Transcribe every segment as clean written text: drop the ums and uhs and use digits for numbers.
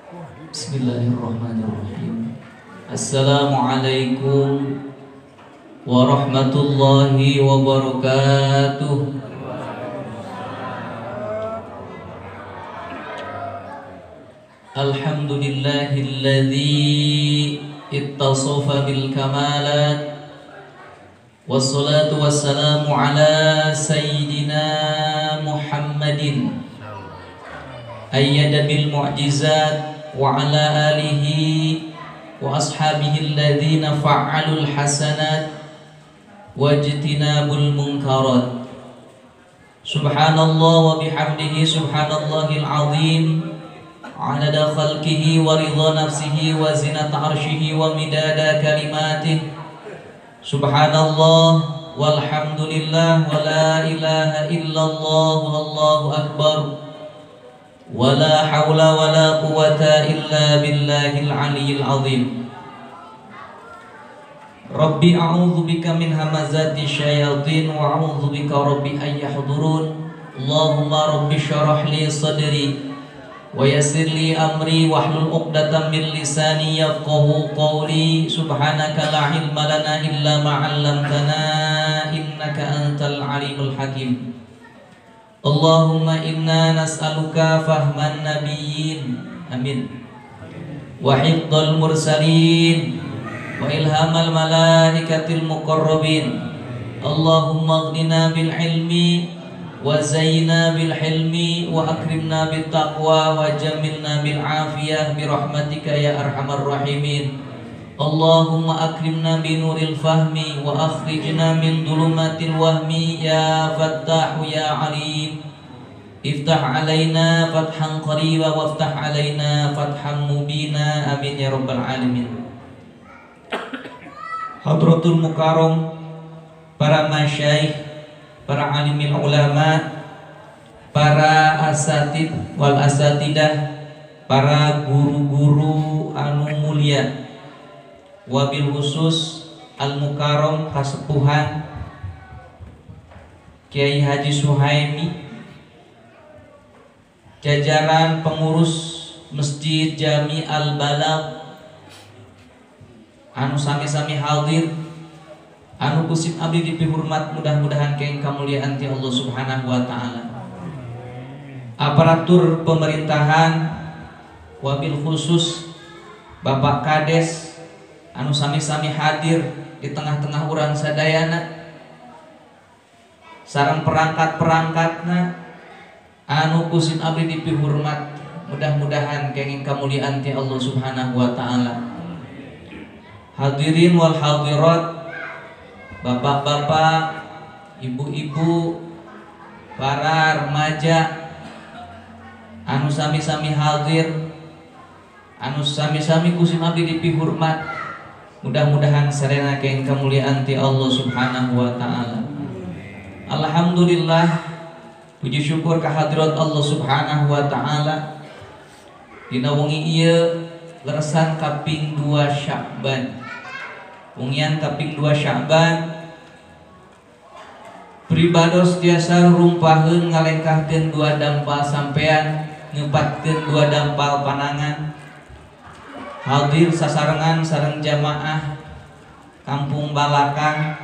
Bismillahirrahmanirrahim. Assalamualaikum warahmatullahi wabarakatuh. Alhamdulillahilladzi ittasafa bil kamalat, wassalatu wassalamu ala sayyidina Muhammadin ayyada bil mu'jizat wa ala alihi wa ashabihi alladhina fa'alul hasanat wajtinabul munkarat. Subhanallah wa bihamdihi subhanallahil azim adada khalqihi wa ridha nafsihi wa zinata arshihi wa midada kalimatih. Subhanallah walhamdulillah wa la ilaha illallah wallahu akbar wa la hawla wa la quwata illa billahil aliyyil azim. Rabbi a'udzu bika min hamazati syayatin wa a'udzu bika rabbi an yahdurun. Allahumma rabbi syrah li sadri wa yassir li amri wahlul 'uqdatam min lisani yafqahu qawli. Subhanaka la ilma lana illa ma 'allamtana innaka antal alimul hakim. Allahumma inna nas'aluka fahman nabiyyin amin wa hifdzal mursalin wa ilhamal malaikatil muqarrabin. Allahumma aghnina bil ilmi wa zayyina bil hilmi wa akrimna bit taqwa wa jamilna bil afiyah bi rahmatika ya arhamar rahimin. Allahumma akrimna bi nuril fahmi wa akhrijna min dhulumatil wahmi ya fattahu ya alim. Iftah alaina fathan qariba waftah alaina fathan mubina amin ya rabbal alamin. Hadratul mukarram, para masyayikh, para alimil ulama, para asatid wal asatidah, para guru-guru anu mulia, wabil khusus al mukarram kasepuhan Kiai Haji Suhaimi, jajaran pengurus Masjid Jami Al Balagh anu sami-sami hadir, anu kusim abdi dipihormat, mudah-mudahan keng kamuliaan ti Allah Subhanahu wa taala. Aparatur pemerintahan, wabil khusus Bapak Kades anu sami-sami hadir di tengah-tengah urang sadayana, sareng perangkat-perangkatna anu kusim abdi dipihormat, mudah-mudahan kenging kamuliaan ti Allah Subhanahu wa taala. Hadirin wal hadirat, bapak-bapak, ibu-ibu, para remaja anu sami-sami hadir, anu sami-sami kusim abdi dipihormat, mudah-mudahan sarena keng kamuliaan ti Allah Subhanahu wa taala. Alhamdulillah, puji syukur kehadirat Allah Subhanahu wa taala. Dina wengi ieu leresan kaping 2 Sya'ban. Wengian kaping 2 Sya'ban, pribados tiasa rumpaheun ngalengkahkeun 2 dampal sampean, ngepatkeun 2 dampal panangan. Hadir sasarengan sareng jamaah Kampung Balakang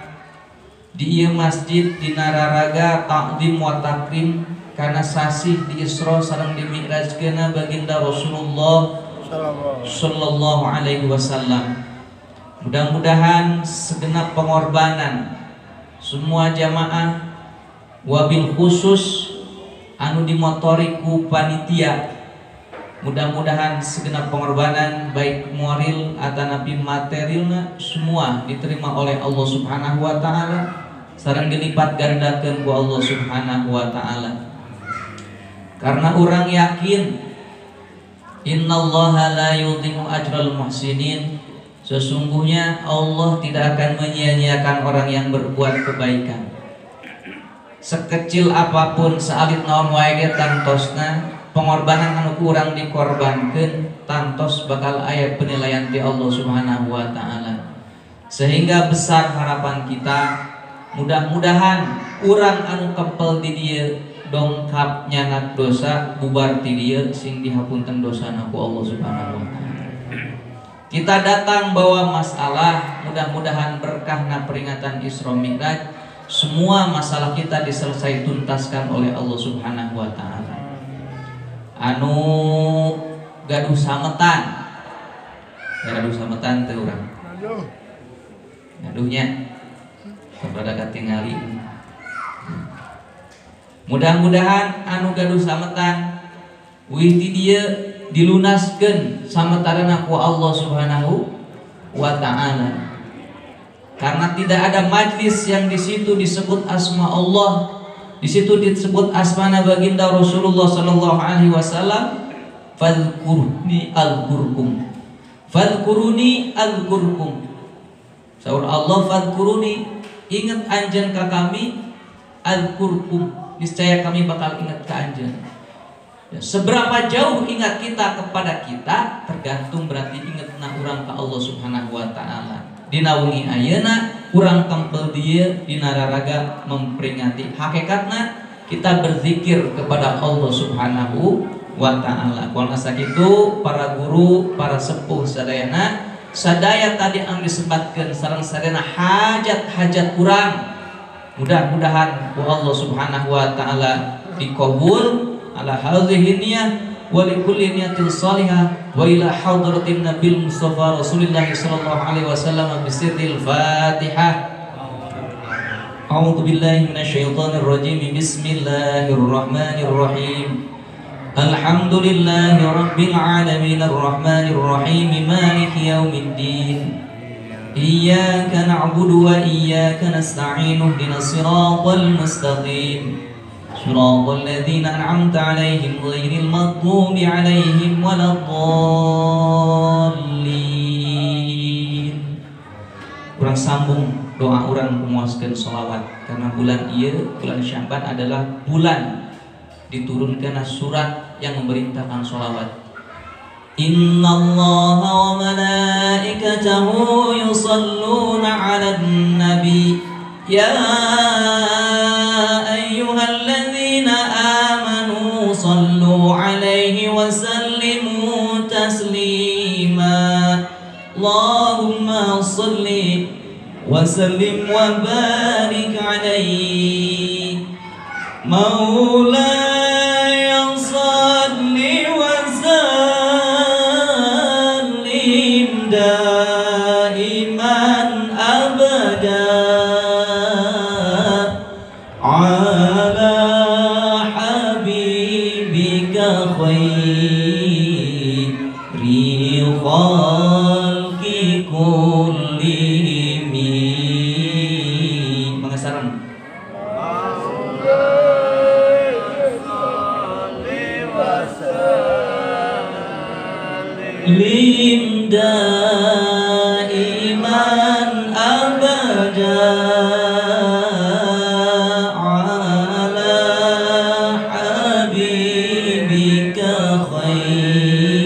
di ieu masjid dina raraga ta'zim wa takrim kana sasih di Isra sareng di Mi'rajkeuna baginda Rasulullah sallallahu alaihi wasallam. Mudah-mudahan segenap pengorbanan semua jamaah, wabil khusus anu dimotori ku panitia, mudah-mudahan segenap pengorbanan baik moral atanapi materialna semua diterima oleh Allah Subhanahu wa taala sareng dilipat gandakeun ku Allah Subhanahu wa taala. Karena orang yakin innallaha la yudhi'u ajral muhsinin, sesungguhnya Allah tidak akan menyia-nyiakan orang yang berbuat kebaikan. Sekecil apapun saalit naon wae ge tantosna pengorbanan anu kurang dikorbankeun tantos bakal aya penilaian ti Allah Subhanahu wa taala. Sehingga besar harapan kita, mudah-mudahan urang anu kempel di dieu dongkap nyanat dosa bubar ti dieu sing dihapunten dosana ku Allah Subhanahu wa taala. Kita datang bawa masalah, mudah-mudahan berkahna peringatan Isra Mi'raj semua masalah kita diselesai tuntaskan oleh Allah Subhanahu wa taala. Anu gaduh sametan. Gaduh sametan teu urang. Gaduhnya kepada katingali. Mudah-mudahan anu gaduh sametan wih ti dieu dilunaskeun sametarana ku Allah Subhanahu wa taala. Karena tidak ada majlis yang di situ disebut asma Allah, di situ disebut asmana baginda Rasulullah sallallahu alaihi wasallam, fadhkurni al-qurkum. Fadhkuruni al-qurkum. Saur Allah, fadhkuruni, ingat anjeun ka kami, al-qurkum, niscaya kami bakal ingat ka anjeun. Seberapa jauh ingat kita kepada kita tergantung berarti ingatna urang ka Allah Subhanahu wa taala. Dina wengi ayeuna urang tempel dieu dina raraga memperingati hakikatna kita berzikir kepada Allah Subhanahu wa taala. Kumaha sakitu para guru, para sepuh sadayana, sadaya tadi anu disebatkeun sareng sadayana hajat-hajat urang mudah-mudahan ku Allah Subhanahu wa taala dikabul ala hadhihi niyyah wa li kulli niyatin salihah wa ila hadratin nabil mustafa Rasulillah sallallahu alaihi wasallam bisirril Fatihah. A'udzu billahi minasyaitonir rajim. Bismillahirrahmanirrahim. Alhamdulillahi rabbil alamin arrahmanir rahim maliki yaumiddin. Iyyaka na'budu wa iyyaka nasta'in ihdinas siratal mustaqim. Shiratal ladzina an'amta 'alaihim ghairil maghdubi 'alaihim waladdallin. Urang sambung doa urang kumaoskeun sholawat karena bulan ieu, bulan Sya'ban adalah bulan diturunkan surat yang memerintahkan sholawat. Innallaha wa malaikatahu yusalluna 'alan nabi ya ayyuhalladzina amanu sallu 'alaihi wa sallimu taslima. Allahumma shalli wa sallim wa barik 'alaihi maulaya shalli wa sallim daiman abada ala habibika khairi khalqi kullihim. Mengesaran lim daiman abada ala habibika khairi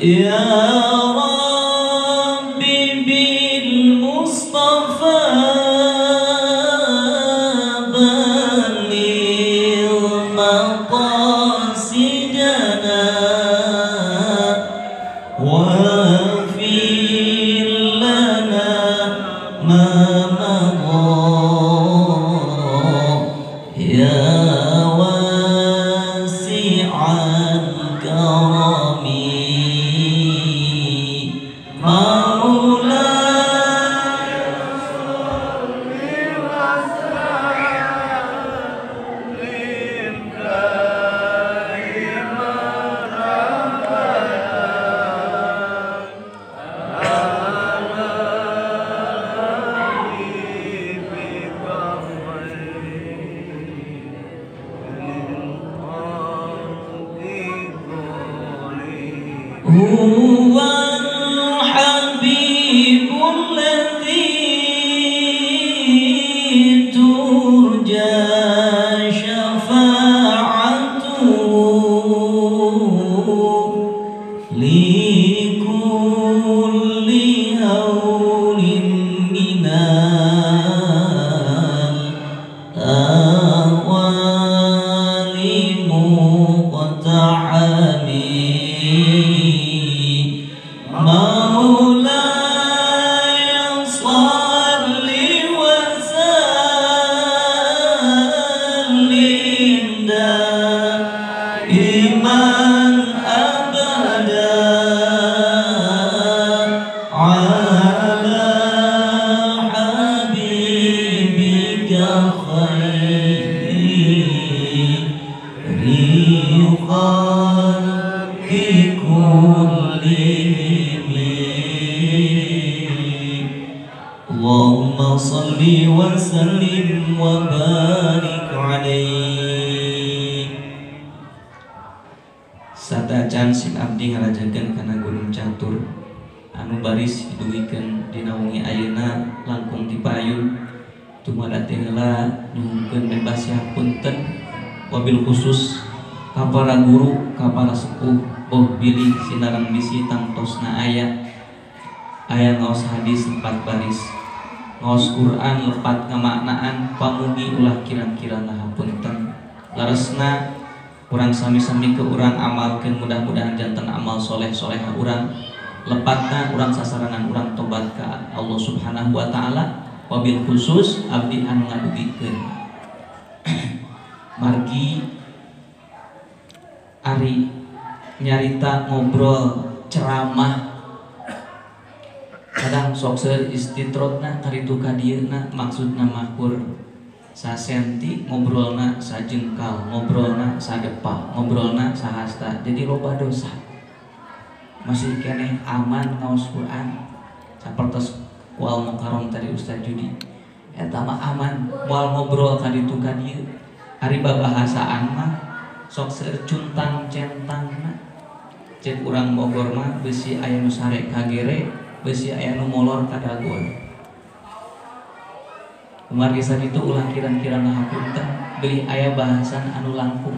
ya Rabbi bil Mustafa huwal habibul ladzi turja syafa'atuhu li kulli وسلم وبارك عليه. Sadacan sing abdi ngarajakeun kana Gunung Catur anu baris diduwikeun dina wengi ayeuna langkung dipayun tumada teh heula nyuhunkeun bebas hapunten wabil khusus ka para guru ka para sepuh boh bilih sinareng bisi tangtosna aya ngaos hadis 4 baris ngaos Quran lepat ngamaknaan pamugi ulah kira-kira ngahapunten laresna urang sami-sami ke urang amalkeun mudah-mudahan janten amal soleh-soleha urang lepatna urang sasarangan urang tobat ka Allah Subhanahu wa taala wabil khusus abdi anu ngadugikeun margi ari nyarita ngobrol ceramah kadang sok seueur istitrodna karitu ka dieuna maksudna mahkur sasenti ngobrolna sajengkal ngobrolna sadepah ngobrolna sahasta jadi loba dosa masih keneh aman ngaos Quran sapertos kual mukarom tadi Ustaz Judi eta mah aman moal ngobrol ka ditu ka dieu ari babahasaan mah sok seueur cuntang centangna cek urang Bogor mah beusi aya nu sare kagere beusi aya nu molor ka dagol kumargi sakitu ulah kira-kira ngahapunten beli aya bahasan anu langkung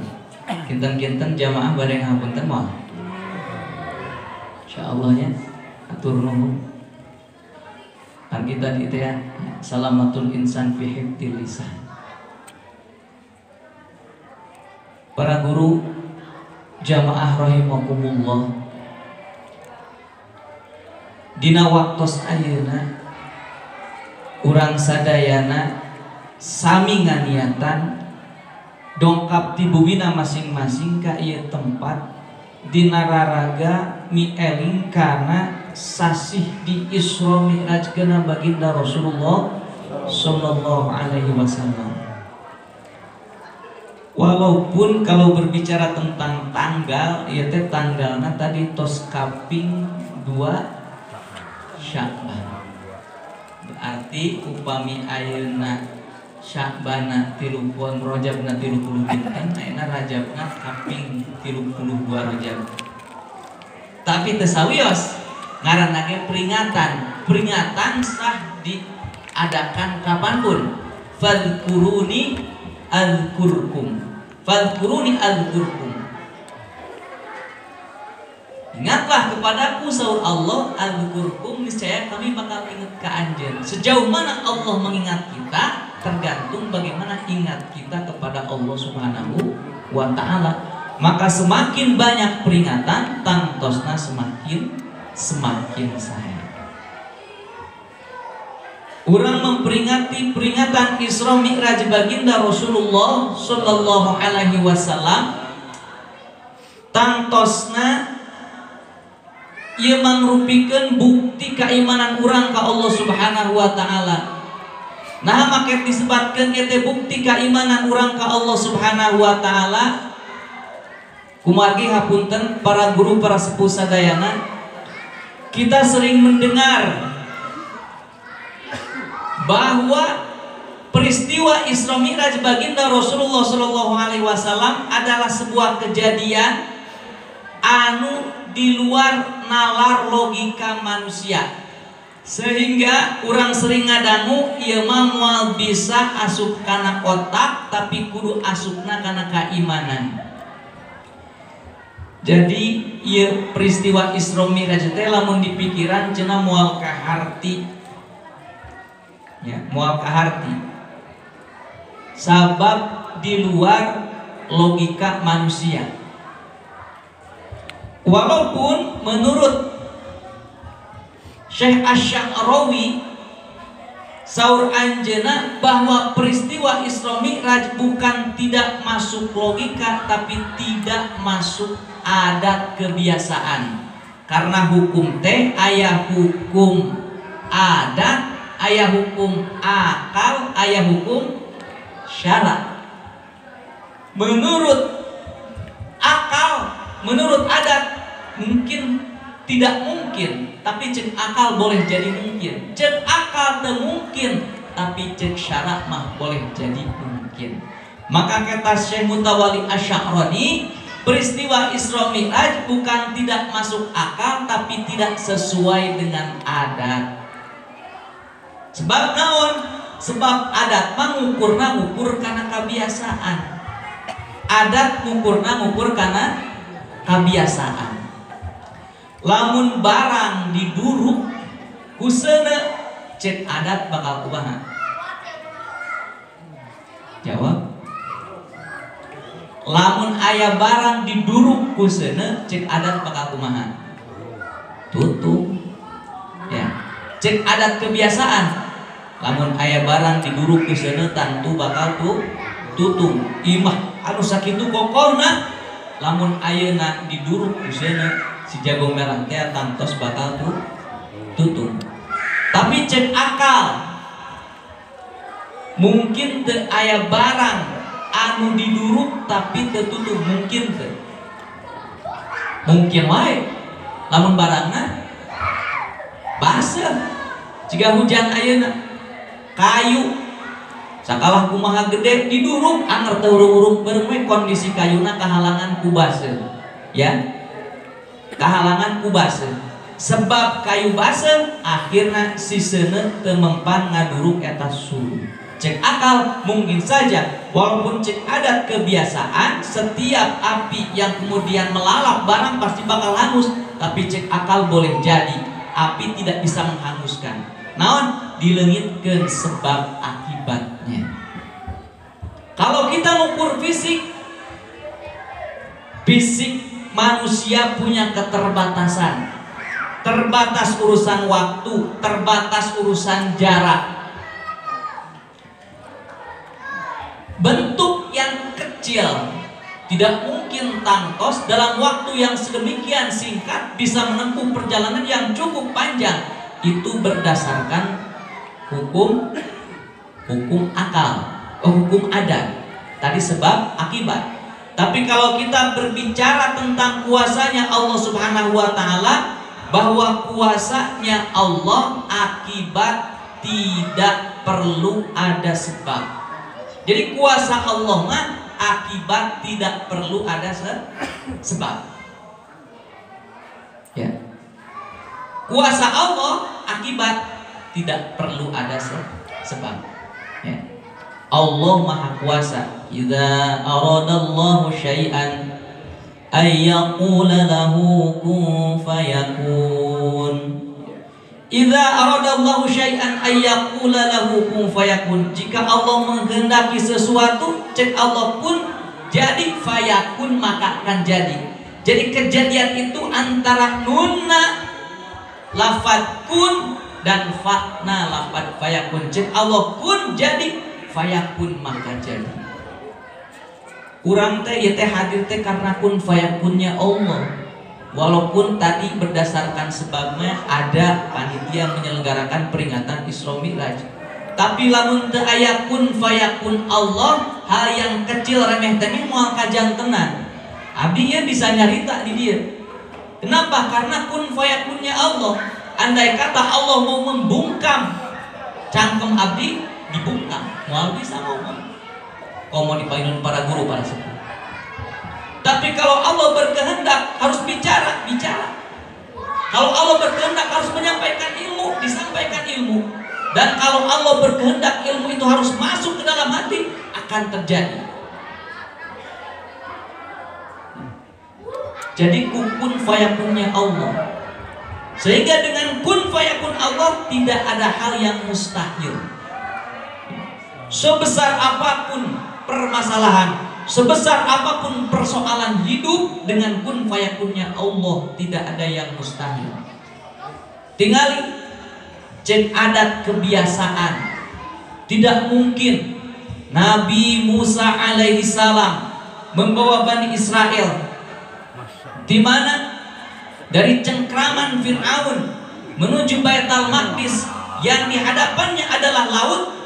kinten-kinten jamaah bade ngahapunten moal insyaallah nya atur nuhun kita tadi teh salamatul insan fi hifdzil lisan. Para guru jamaah rahimakumullah dina waktos ayeuna urang sadayana sami nganiatan dongkap ti buwina masing-masing ka ieu tempat dina raraga mieling kana sasih di Isra Mi'raj kana baginda Rasulullah sallallahu alaihi wasallam. Walaupun kalau berbicara tentang tanggal, ya teh tanggalna tadi tos kaping 2 Sya'ban. Berarti upami ayeuna Sya'bana 30 Rajabna 30 dinten, ayeuna Rajabna kaping 32 Rajab. Tapi teu sawios ngaranna ge peringatan sah diadakan kapanpun. Fadkuruni azkurkum. Ingatlah kepadaku saur Allah, azkurkum, niscaya kami bakal ingat ke anjeun. Sejauh mana Allah mengingat kita tergantung bagaimana ingat kita kepada Allah Subhanahu wa taala. Maka semakin banyak peringatan tangtosna semakin sayang. Urang memperingati peringatan Isra Mi'raj baginda Rasulullah sallallahu alaihi wasallam tangtosna ieu mangrupikeun bukti keimanan urang ka Allah Subhanahu wa taala. Nah make disebutkeun ieu bukti keimanan urang ka Allah Subhanahu wa taala. Kumargi hapunten para guru para sepuh sadayana, kita sering mendengar bahwa peristiwa Isra Mi'raj baginda Rasulullah sallallahu alaihi wasallam adalah sebuah kejadian anu di luar nalar logika manusia, sehingga orang sering ngadangu ieu mah moal bisa asup kana otak tapi kudu asupna kana keimanan. Jadi ieu peristiwa Isra Mi'raj teh lamun dipikiran cenah moal kaharti, ya moal kaharti, sabab di luar logika manusia. Walaupun menurut Syekh Asy-Sya'rawi saur anjeuna bahwa peristiwa Isra Mi'raj bukan tidak masuk logika tapi tidak masuk adat kebiasaan. Karena hukum teh aya hukum adat, aya hukum akal, aya hukum syara. Menurut akal, menurut adat mungkin tidak mungkin, tapi cek akal boleh jadi mungkin. Cek akal teu mungkin, tapi cek syarat mah boleh jadi mungkin. Maka kata Syekh Mutawalli Asy-Sya'rani, peristiwa Isra Mi'raj bukan tidak masuk akal tapi tidak sesuai dengan adat. Sebab naon? Sebab adat mah ngukur karena kebiasaan. Adat ngukur karena kebiasaan. Lamun barang diduruk kuseuna cek adat bakal kumaha? Jawab. Lamun aya barang diduruk kuseuna cek adat bakal kumaha? Tutup. Ya. Cek adat kebiasaan. Lamun aya barang diduruk kuseuna tentu bakal tutup. Imah anu sakitu kokohna lamun ayeuna diduruk kuseuna si jago merah teh tantos bakal tutup. Tapi cek akal mungkin teu aya barang anu diduruk tapi tertutup, mungkin teu? Mungkin wae lamun barangna baseuh. Jika hujan ayeuna kayu sakalah kumaha gede diduruk anger teu urung-urung beurang kondisi kayuna kahalangan ku baseuh. Ya. Kahalangan ku baseuh. Sebab kayu baseuh akhirna siseuna teu mempan ngaduruk eta suhu. Cek akal mungkin saja walaupun cek adat kebiasaan setiap api yang kemudian melalap barang pasti bakal hangus, tapi cek akal boleh jadi api tidak bisa menghanguskan. Naon? Dileungitkeun sebab akibatnya. Kalau kita ngukur fisik manusia punya keterbatasan. Terbatas urusan waktu, terbatas urusan jarak. Bentuk yang kecil tidak mungkin tangkos dalam waktu yang sedemikian singkat bisa menempuh perjalanan yang cukup panjang. Itu berdasarkan hukum akal, hukum adat. Tadi sebab akibat. Tapi kalau kita berbicara tentang kuasanya Allah Subhanahu wa taala, bahwa kuasanya Allah akibat tidak perlu ada sebab. Jadi kuasa Allah mah akibat tidak perlu ada sebab. Ya. Kuasa Allah akibat tidak perlu ada sebab. Ya. Allah Maha Kuasa. Idza aradallahu syai'an ay yaqula lahu kun fayakun. Idza aradallahu syai'an ay yaqula lahu kun fayakun. Jika Allah menghendaki sesuatu, cek Allah kun jadi, fayakun maka akan jadi. Jadi kejadian itu antara nunna lafad kun dan fakna lafad fayakun. Cek Allah kun jadi, fayakun maka jadi. Urang teh ieu teh hadir teh karena kun fayakunnya Allah. Walaupun tadi berdasarkan sebabnya ada panitia menyelenggarakan peringatan Isra Mi'raj, tapi lamun teu aya kun fayakun Allah, hal yang kecil remeh teh moal kajantenan. Abdi nya bisa nyarita di dia. Kenapa? Karena kun fayakunnya Allah. Andai kata Allah mau membungkam cangkem abdi, dibungkam, moal bisa ngomong. Komo dipainun para guru, para sepuh. Tapi kalau Allah berkehendak harus bicara. Kalau Allah berkehendak harus menyampaikan ilmu, disampaikan ilmu. Dan kalau Allah berkehendak ilmu itu harus masuk ke dalam hati, akan terjadi. Jadi kun fayakunnya Allah. Sehingga dengan kun fayakun Allah tidak ada hal yang mustahil. Sebesar apapun permasalahan, sebesar apapun persoalan hidup, dengan kun fayakunnya Allah tidak ada yang mustahil. Tinggali cek adat kebiasaan. Tidak mungkin Nabi Musa alaihi salam membawa Bani Israel di mana dari cengkraman Fir'aun menuju Baitul Maqdis, yang di hadapannya adalah laut,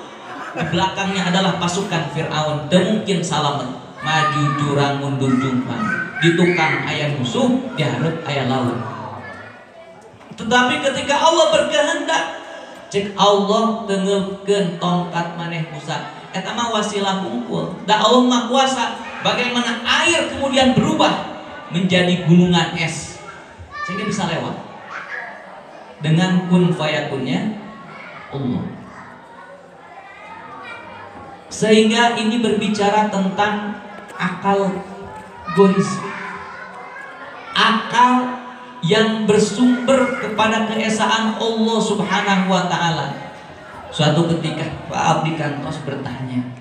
di belakangnya adalah pasukan Fir'aun. Dan mungkin salamet maju jurang mundur jungkang, di tukang aya musuh, di hareup aya laut. Tetapi ketika Allah berkehendak, Cek Allah tengeupkeun tongkat maneh Musa. Eta mah wasilah hungkul. Da Allah mah kuasa bagaimana air kemudian berubah menjadi gunungan es sehingga bisa lewat dengan kun fayakunnya Allah. Sehingga ini berbicara tentang akal goris, akal yang bersumber kepada keesaan Allah Subhanahu wa Ta'ala. Suatu ketika Pak Abdi kantos bertanya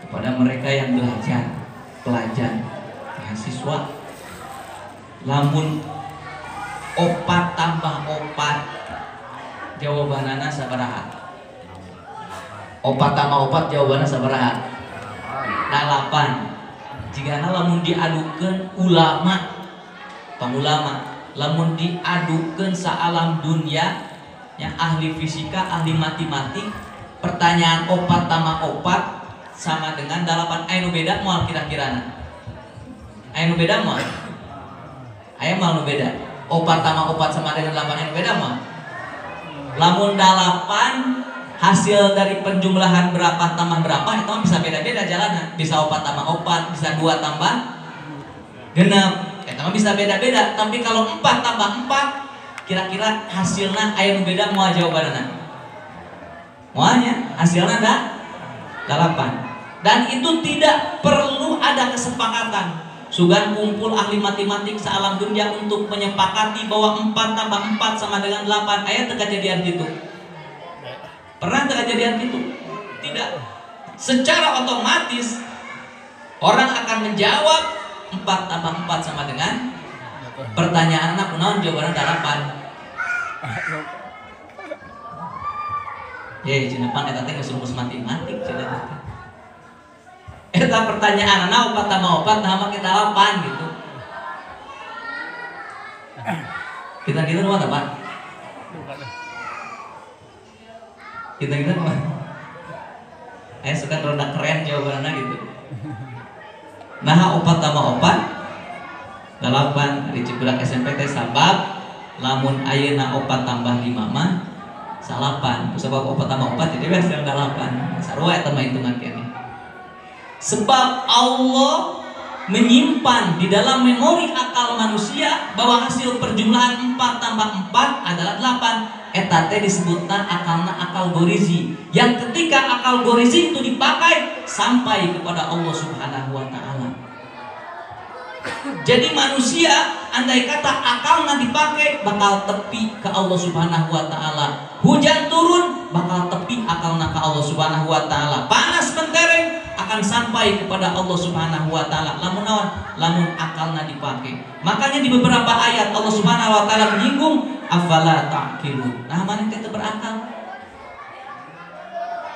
kepada mereka yang belajar, pelajar, mahasiswa, lamun opat tambah opat jawabanana sabaraha? Opat tambah opat jawabanana sabaraha? 8. Jika lamun diadukeun ulama, pengulama, lamun diadukeun saalam dunia yang ahli fisika, ahli matematik, pertanyaan opat tambah opat sama dengan 8. Anu beda moal kira-kirana? Anu beda moal? Aya moal nu beda. Opat tambah opat sama dengan 8 anu beda moal? Lamun 8 hasil dari penjumlahan berapa tambah berapa itu bisa beda-beda jalannya. Bisa opat tambah opat, bisa 2 tambah genep. Eta mah bisa beda-beda, tapi kalau 4 tambah 4 kira-kira hasilnya aya nu beda moal jawabanna. Moalnya hasilnya ada 8. Dan itu tidak perlu ada kesepakatan. Sugan kumpul ahli matematik sealam dunia untuk menyepakati bahwa 4 tambah 4 sama dengan 8. Aya teu kejadian gitu. Pernah teu kejadian gitu? Tidak. Secara otomatis orang akan menjawab 4 tambah 4 sama dengan pertanyaan anak kunaon jawabannya 8. Ye, jenepan eta teh geus rumus matematik cenah. Eta pertanyaan anak 4 tambah 4 nah make 8 gitu. Kita nu apa, Pak? Kita nu apa? Suka rada keren jawabannya gitu. Nah 4 tambah 4 8 di Cibudak SMP teh sabab lamun ayeuna 4 tambah 5 mah 8. Sebab 4 tambah 4 jadi hasil 8. Sarua eta mah hitungan kene. Sebab Allah menyimpan di dalam memori akal manusia bahwa hasil perjumlahan 4 tambah 4 adalah 8. Eta teh disebutna akalna akal gorizi. Yang ketika akal gorizi itu dipakai sampai kepada Allah Subhanahu wa Ta'ala. Jadi manusia andai kata akalnya dipakai bakal tepi ke Allah Subhanahu wa Ta'ala. Hujan turun bakal tepi akalnya ke Allah Subhanahu wa Ta'ala. Panas mentereng akan sampai kepada Allah Subhanahu wa Ta'ala. Lamun naon? Lamun akalnya dipakai. Makanya di beberapa ayat Allah Subhanahu wa Ta'ala menyinggung afala ta'qilun. Nah, mana kita berakal?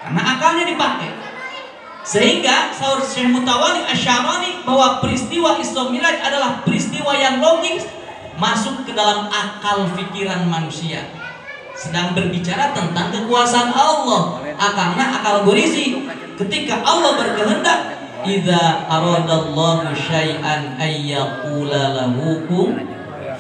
Karena akalnya dipakai. Sehingga sahur Syekh Mutawalli Asy'arani bahwa peristiwa Isra Mi'raj adalah peristiwa yang logis masuk ke dalam akal pikiran manusia. Sedang berbicara tentang kekuasaan Allah. Akalnya akal gorizi. Ketika Allah berkehendak, idza aradallahu syai'an ayyaqula lahu kun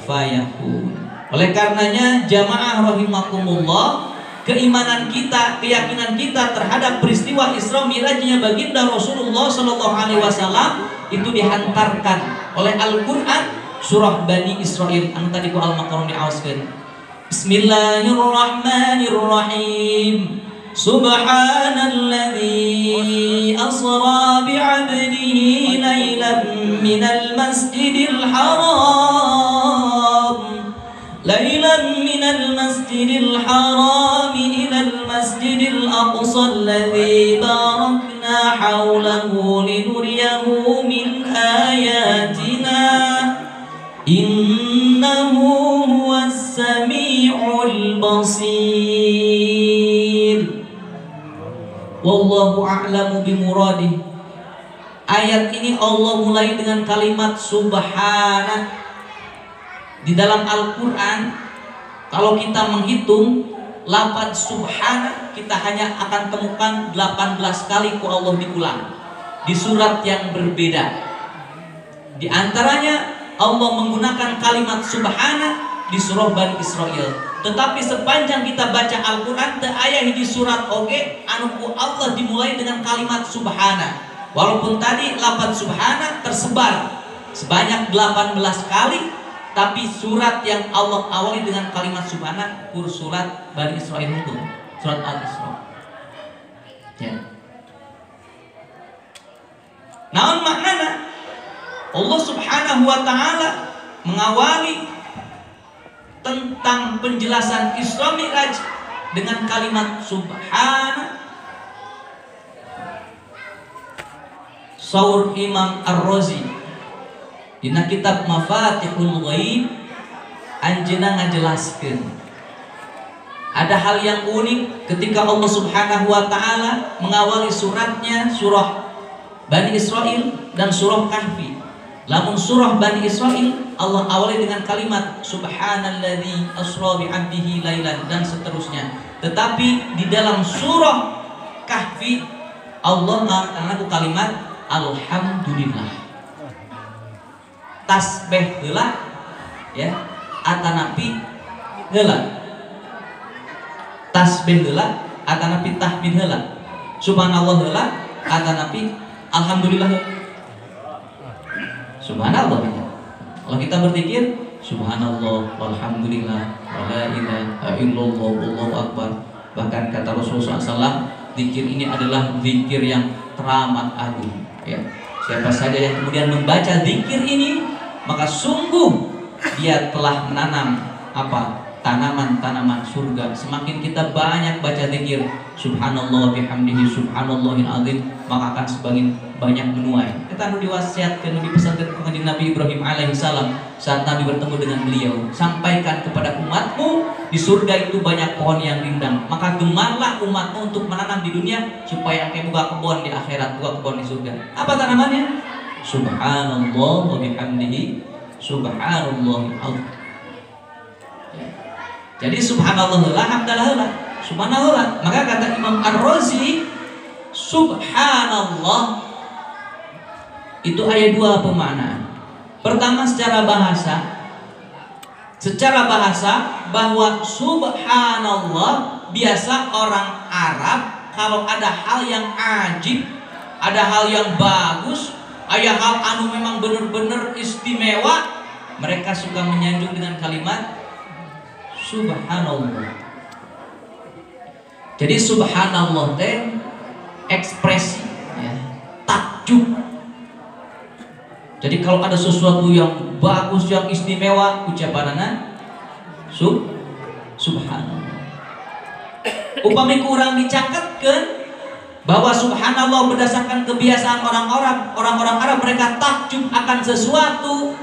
fayakun. Oleh karenanya jamaah rahimakumullah, keimanan kita, keyakinan kita terhadap peristiwa Isra Mi'rajnya baginda Rasulullah sallallahu alaihi wasallam itu dihantarkan oleh Al-Qur'an surah Bani Israil anu tadi ku Al-Maqarun diaoskeun. Bismillahirrahmanirrahim. Subhanalladzi asra bi'abdihi lailan minal masjidil haram ليلا من المسجد الحرام إلى المسجد الأقصى الذي باركنا حوله لنريه من آياتنا إنه هو السميع البصير والله أعلم بمراده. Ayat ini Allah mulai dengan kalimat subhana. Di dalam Al-Quran, kalau kita menghitung lafaz subhana, kita hanya akan temukan 18 kali ku Allah diulang di surat yang berbeda. Di antaranya Allah menggunakan kalimat subhana di surah Bani Israil. Tetapi sepanjang kita baca Al-Quran, teu aya hiji surat oge anu ku Allah dimulai dengan kalimat subhana. Walaupun tadi lafaz subhana tersebar sebanyak 18 kali, tapi surat yang Allah awali dengan kalimat subhana kur surat Bani Israil itu, surat Al-Isra. Ya. Naon maknana? Allah Subhanahu wa taala mengawali tentang penjelasan Isra Mi'raj dengan kalimat subhana. Saur Imam Ar-Razi dina kitab Mafatihul Ghaib anjeunna ngajelaskeun ada hal yang unik ketika Allah Subhanahu wa taala mengawali suratnya surah Bani Israil dan surah Kahfi. Lamun surah Bani Israil Allah awali dengan kalimat subhanalladzi asra bi 'abdihi lailan dan seterusnya. Tetapi di dalam surah Kahfi Allah menggunakan kalimat alhamdulillah. Tasbih heula ya, atanapi heula. Tasbih heula atanapi tahmid heula. Subhanallah heula atanapi alhamdulillah. Subhanallah. Kalau kita berzikir subhanallah walhamdulillah wala ilaha illallah wallahu akbar. Bahkan kata Rasulullah SAW, zikir ini adalah zikir yang teramat agung ya. Siapa saja yang kemudian membaca zikir ini, maka sungguh dia telah menanam apa? Tanaman-tanaman surga. Semakin kita banyak baca zikir subhanallah bihamdihi subhanallahil azim, maka akan semakin banyak menuai. Kita anu diwasiatkeun, dipesankeun ku Kanjeng Nabi Ibrahim alaihi salam saat Nabi bertemu dengan beliau, sampaikan kepada umatmu di surga itu banyak pohon yang rindang, maka gemarlah umatmu untuk menanam di dunia supaya engke buka kebun di akhirat, buka kebun di surga. Apa tanamannya? Subhanallah wa bihamdihi subhanallahil azim. Jadi subhanallah heula, hamdalah heula, subhanallah heula. Maka kata Imam Ar-Razi, subhanallah itu ada dua pemaknaan. Pertama secara bahasa bahwa subhanallah biasa orang Arab kalau ada hal yang ajib, ada hal yang bagus, ada hal anu memang benar-benar istimewa, mereka suka menyanjung dengan kalimat subhanallah. Jadi subhanallah teh ekspresi ya, takjub. Jadi kalau ada sesuatu yang bagus, yang istimewa, ucapanana subhanallah. Upami kurang dicatatkan bahwa subhanallah berdasarkan kebiasaan orang-orang Arab, mereka takjub akan sesuatu.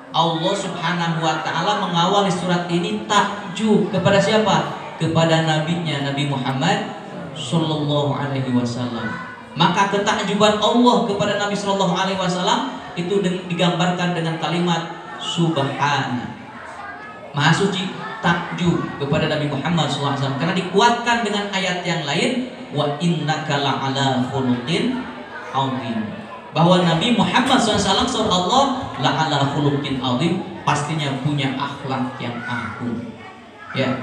Allah Subhanahu wa taala mengawali surat ini takjub kepada siapa? Kepada nabinya Nabi Muhammad sallallahu alaihi wasallam. Maka ketakjuban Allah kepada Nabi sallallahu alaihi wasallam itu digambarkan dengan kalimat subhana. Maha suci takjub kepada Nabi Muhammad sallallahu alaihi wasallam karena dikuatkan dengan ayat yang lain, wa innaka la'ala khuluqin 'azim. Bahwa Nabi Muhammad SAW surah Allah la'ala khuluqin azim, pastinya punya akhlak yang agung ya.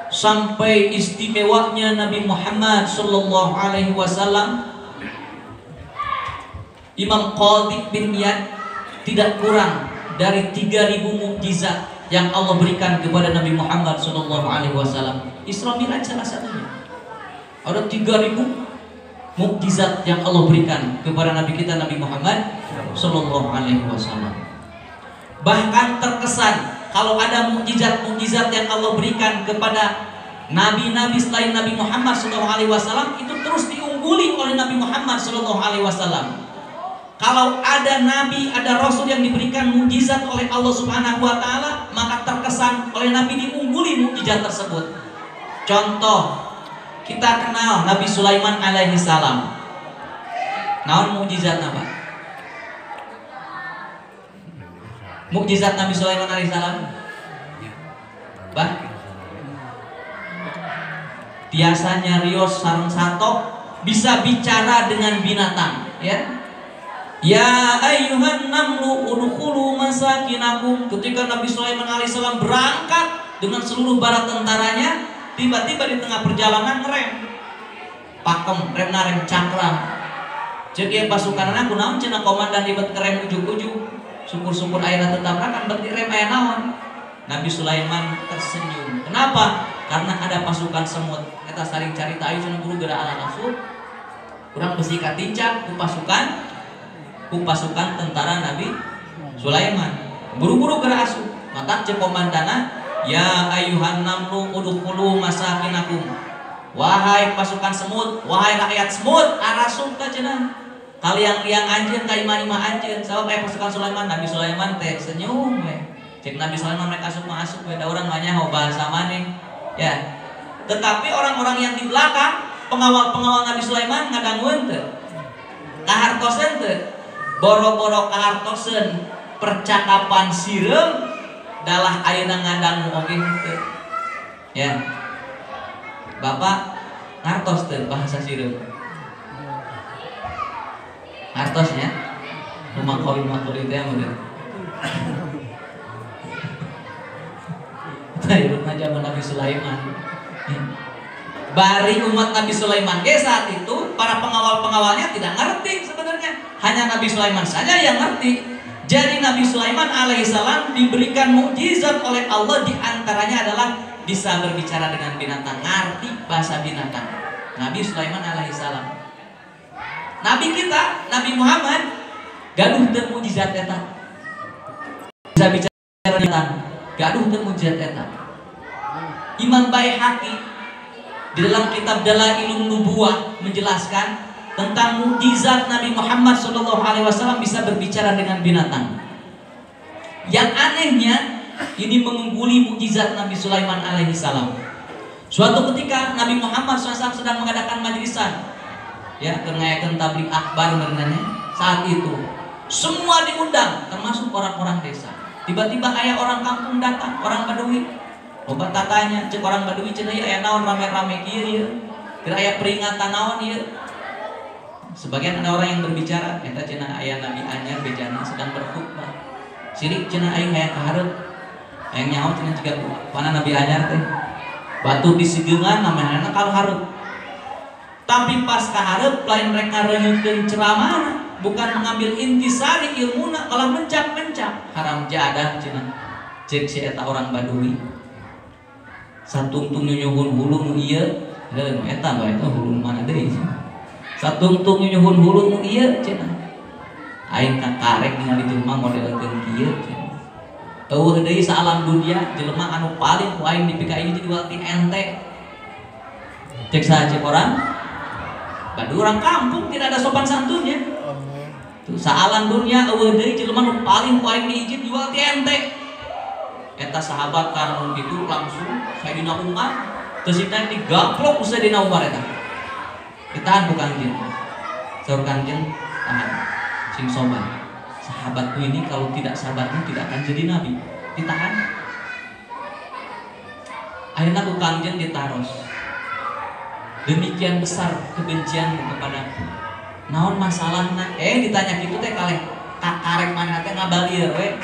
Sampai istimewanya Nabi Muhammad sallallahu alaihi wasallam, Imam Qadhi bin Iyad tidak kurang dari 3.000 mukjizat yang Allah berikan kepada Nabi Muhammad sallallahu alaihi wasallam. Isra Mi'raj salah satunya. Ada 3.000 mukjizat yang Allah berikan kepada Nabi kita Nabi Muhammad sallallahu alaihi wasallam. Bahkan terkesan kalau ada mukjizat-mukjizat yang Allah berikan kepada nabi-nabi selain Nabi Muhammad sallallahu alaihi wasallam, itu terus diungguli oleh Nabi Muhammad sallallahu alaihi wasallam. Kalau ada nabi, ada rasul yang diberikan mukjizat oleh Allah Subhanahu wa taala, maka terkesan oleh nabi diungguli mukjizat tersebut. Contoh, kita kenal Nabi Sulaiman alaihi salam. Naon mukjizat apa? Mukjizat Nabi Sulaiman alaihi salam? Bah? Biasanya rios sareng satok bisa bicara dengan binatang, ya. Ya ayyuhan namlu udkhulu masakinakum. Ketika Nabi Sulaiman alaihi salam berangkat dengan seluruh bala tentaranya, tiba-tiba di tengah perjalanan ngerem. Pakem, rem cakram. Jadi pasukan aku naon cenah komandan ribet kerem ujuk-ujuk. Syukur-syukur ayeuna teu tabrakan berarti rem aya naon. Nabi Sulaiman tersenyum. Kenapa? Karena ada pasukan semut. Eta saling carita ayo cenah guru geura ala nafsu. Kurang besi katincak ku pasukan tentara Nabi Sulaiman. Buru-buru geura asup. Mata cek komandana, ya ayuhan namlu udkhulu masakinakum. Wahai pasukan semut, wahai rakyat semut, arasuk ka cenah. Kaliang-liang anjeun ka imah-imah anjeun. Sabab aya pasukan Sulaiman, Nabi Sulaiman teh senyum we. Cek Nabi Sulaiman mereka asup masuk we, da urang mah nyaho bahasa maneh. Ya. Tetapi orang-orang yang di belakang, pengawal-pengawal Nabi Sulaiman ngadangueun teu? Kahartoseun teu? Boro-boro kahartoseun percakapan sireum dalah ayeuna ngadangu oge teu. Ya. Bapak ngartos teu bahasa sireum? Ngartosnya? Makori teh meureun. Tayurut zaman Nabi Sulaiman. Bari umat Nabi Sulaiman saat itu para pengawal-pengawalnya tidak ngerti sebenarnya. Hanya Nabi Sulaiman saja yang ngerti. Jadi Nabi Sulaiman alaihissalam diberikan mukjizat oleh Allah, di antaranya adalah bisa berbicara dengan binatang, ngerti bahasa binatang. Nabi Sulaiman alaihissalam. Nabi kita, Nabi Muhammad, gaduh teu mukjizat eta. Bisa bicara binatang, gaduh teu mukjizat eta. Imam Baihaqi di dalam kitab Dalailun Nubuwah menjelaskan tentang mukjizat Nabi Muhammad SAW bisa berbicara dengan binatang. Yang anehnya ini mengungguli mukjizat Nabi Sulaiman alaihissalam. Suatu ketika Nabi Muhammad SAW sedang mengadakan majlisan, ya, kengayakan tabligh akbar mengenai saat itu semua diundang, termasuk orang-orang desa. Tiba-tiba ayah orang kampung datang, orang Badui. Obat tatanya, cek orang Badui cenah ieu aya naon rame-rame kieu ieu. Kira aya peringatan naon ieu. Sebagian ada orang yang berbicara, eta cenah aya Nabi anyar bejana sedang berkhutbah. Sirik cenah aing hayang kahareup. Hayang nyaho cenah jiga pana Nabi anyar teh. Batu disigeungan namana kalau hareup. Tapi pas kahareup lain mereka reunyeun ceramahna, bukan mengambil intisari ilmuna, malah mencap-mencap. Haram jadah cenah. Cek si eta orang Badui. Satungtung nyunyuhun hulu nu ieu, heuh eta bae eta hulu mana deui. Satungtung nyunyuhun hulu nu ieu cenah. Aing kakarek ningali jelema modelkeun kieu cenah. Eueuh deui sa alam dunia jelema anu paling ku aing dipika ieu jadi walti ente. Cek saha cek orang Badui orang kampung tidak ada sopan santunnya. Tuh sa alam dunia eueuh deui jelema nu paling ku aing diijin jual ti ente. Eta sahabat karun itu langsung Sayyidina Umar tersita digaplok usah Sayyidina Umar eta. Ditahan ku Kangjeng. Saur Kangjeng tahan. Sing soban. Sahabatku ini kalau tidak sabarnya tidak akan jadi nabi. Ditahan. Akhirnya ku Kangjeng ditaros. Demikian besar kebencianmu kepadaku. Naon masalahna? Ditanya kitu teh kaleh kakarek maneh teh ngabalieur we.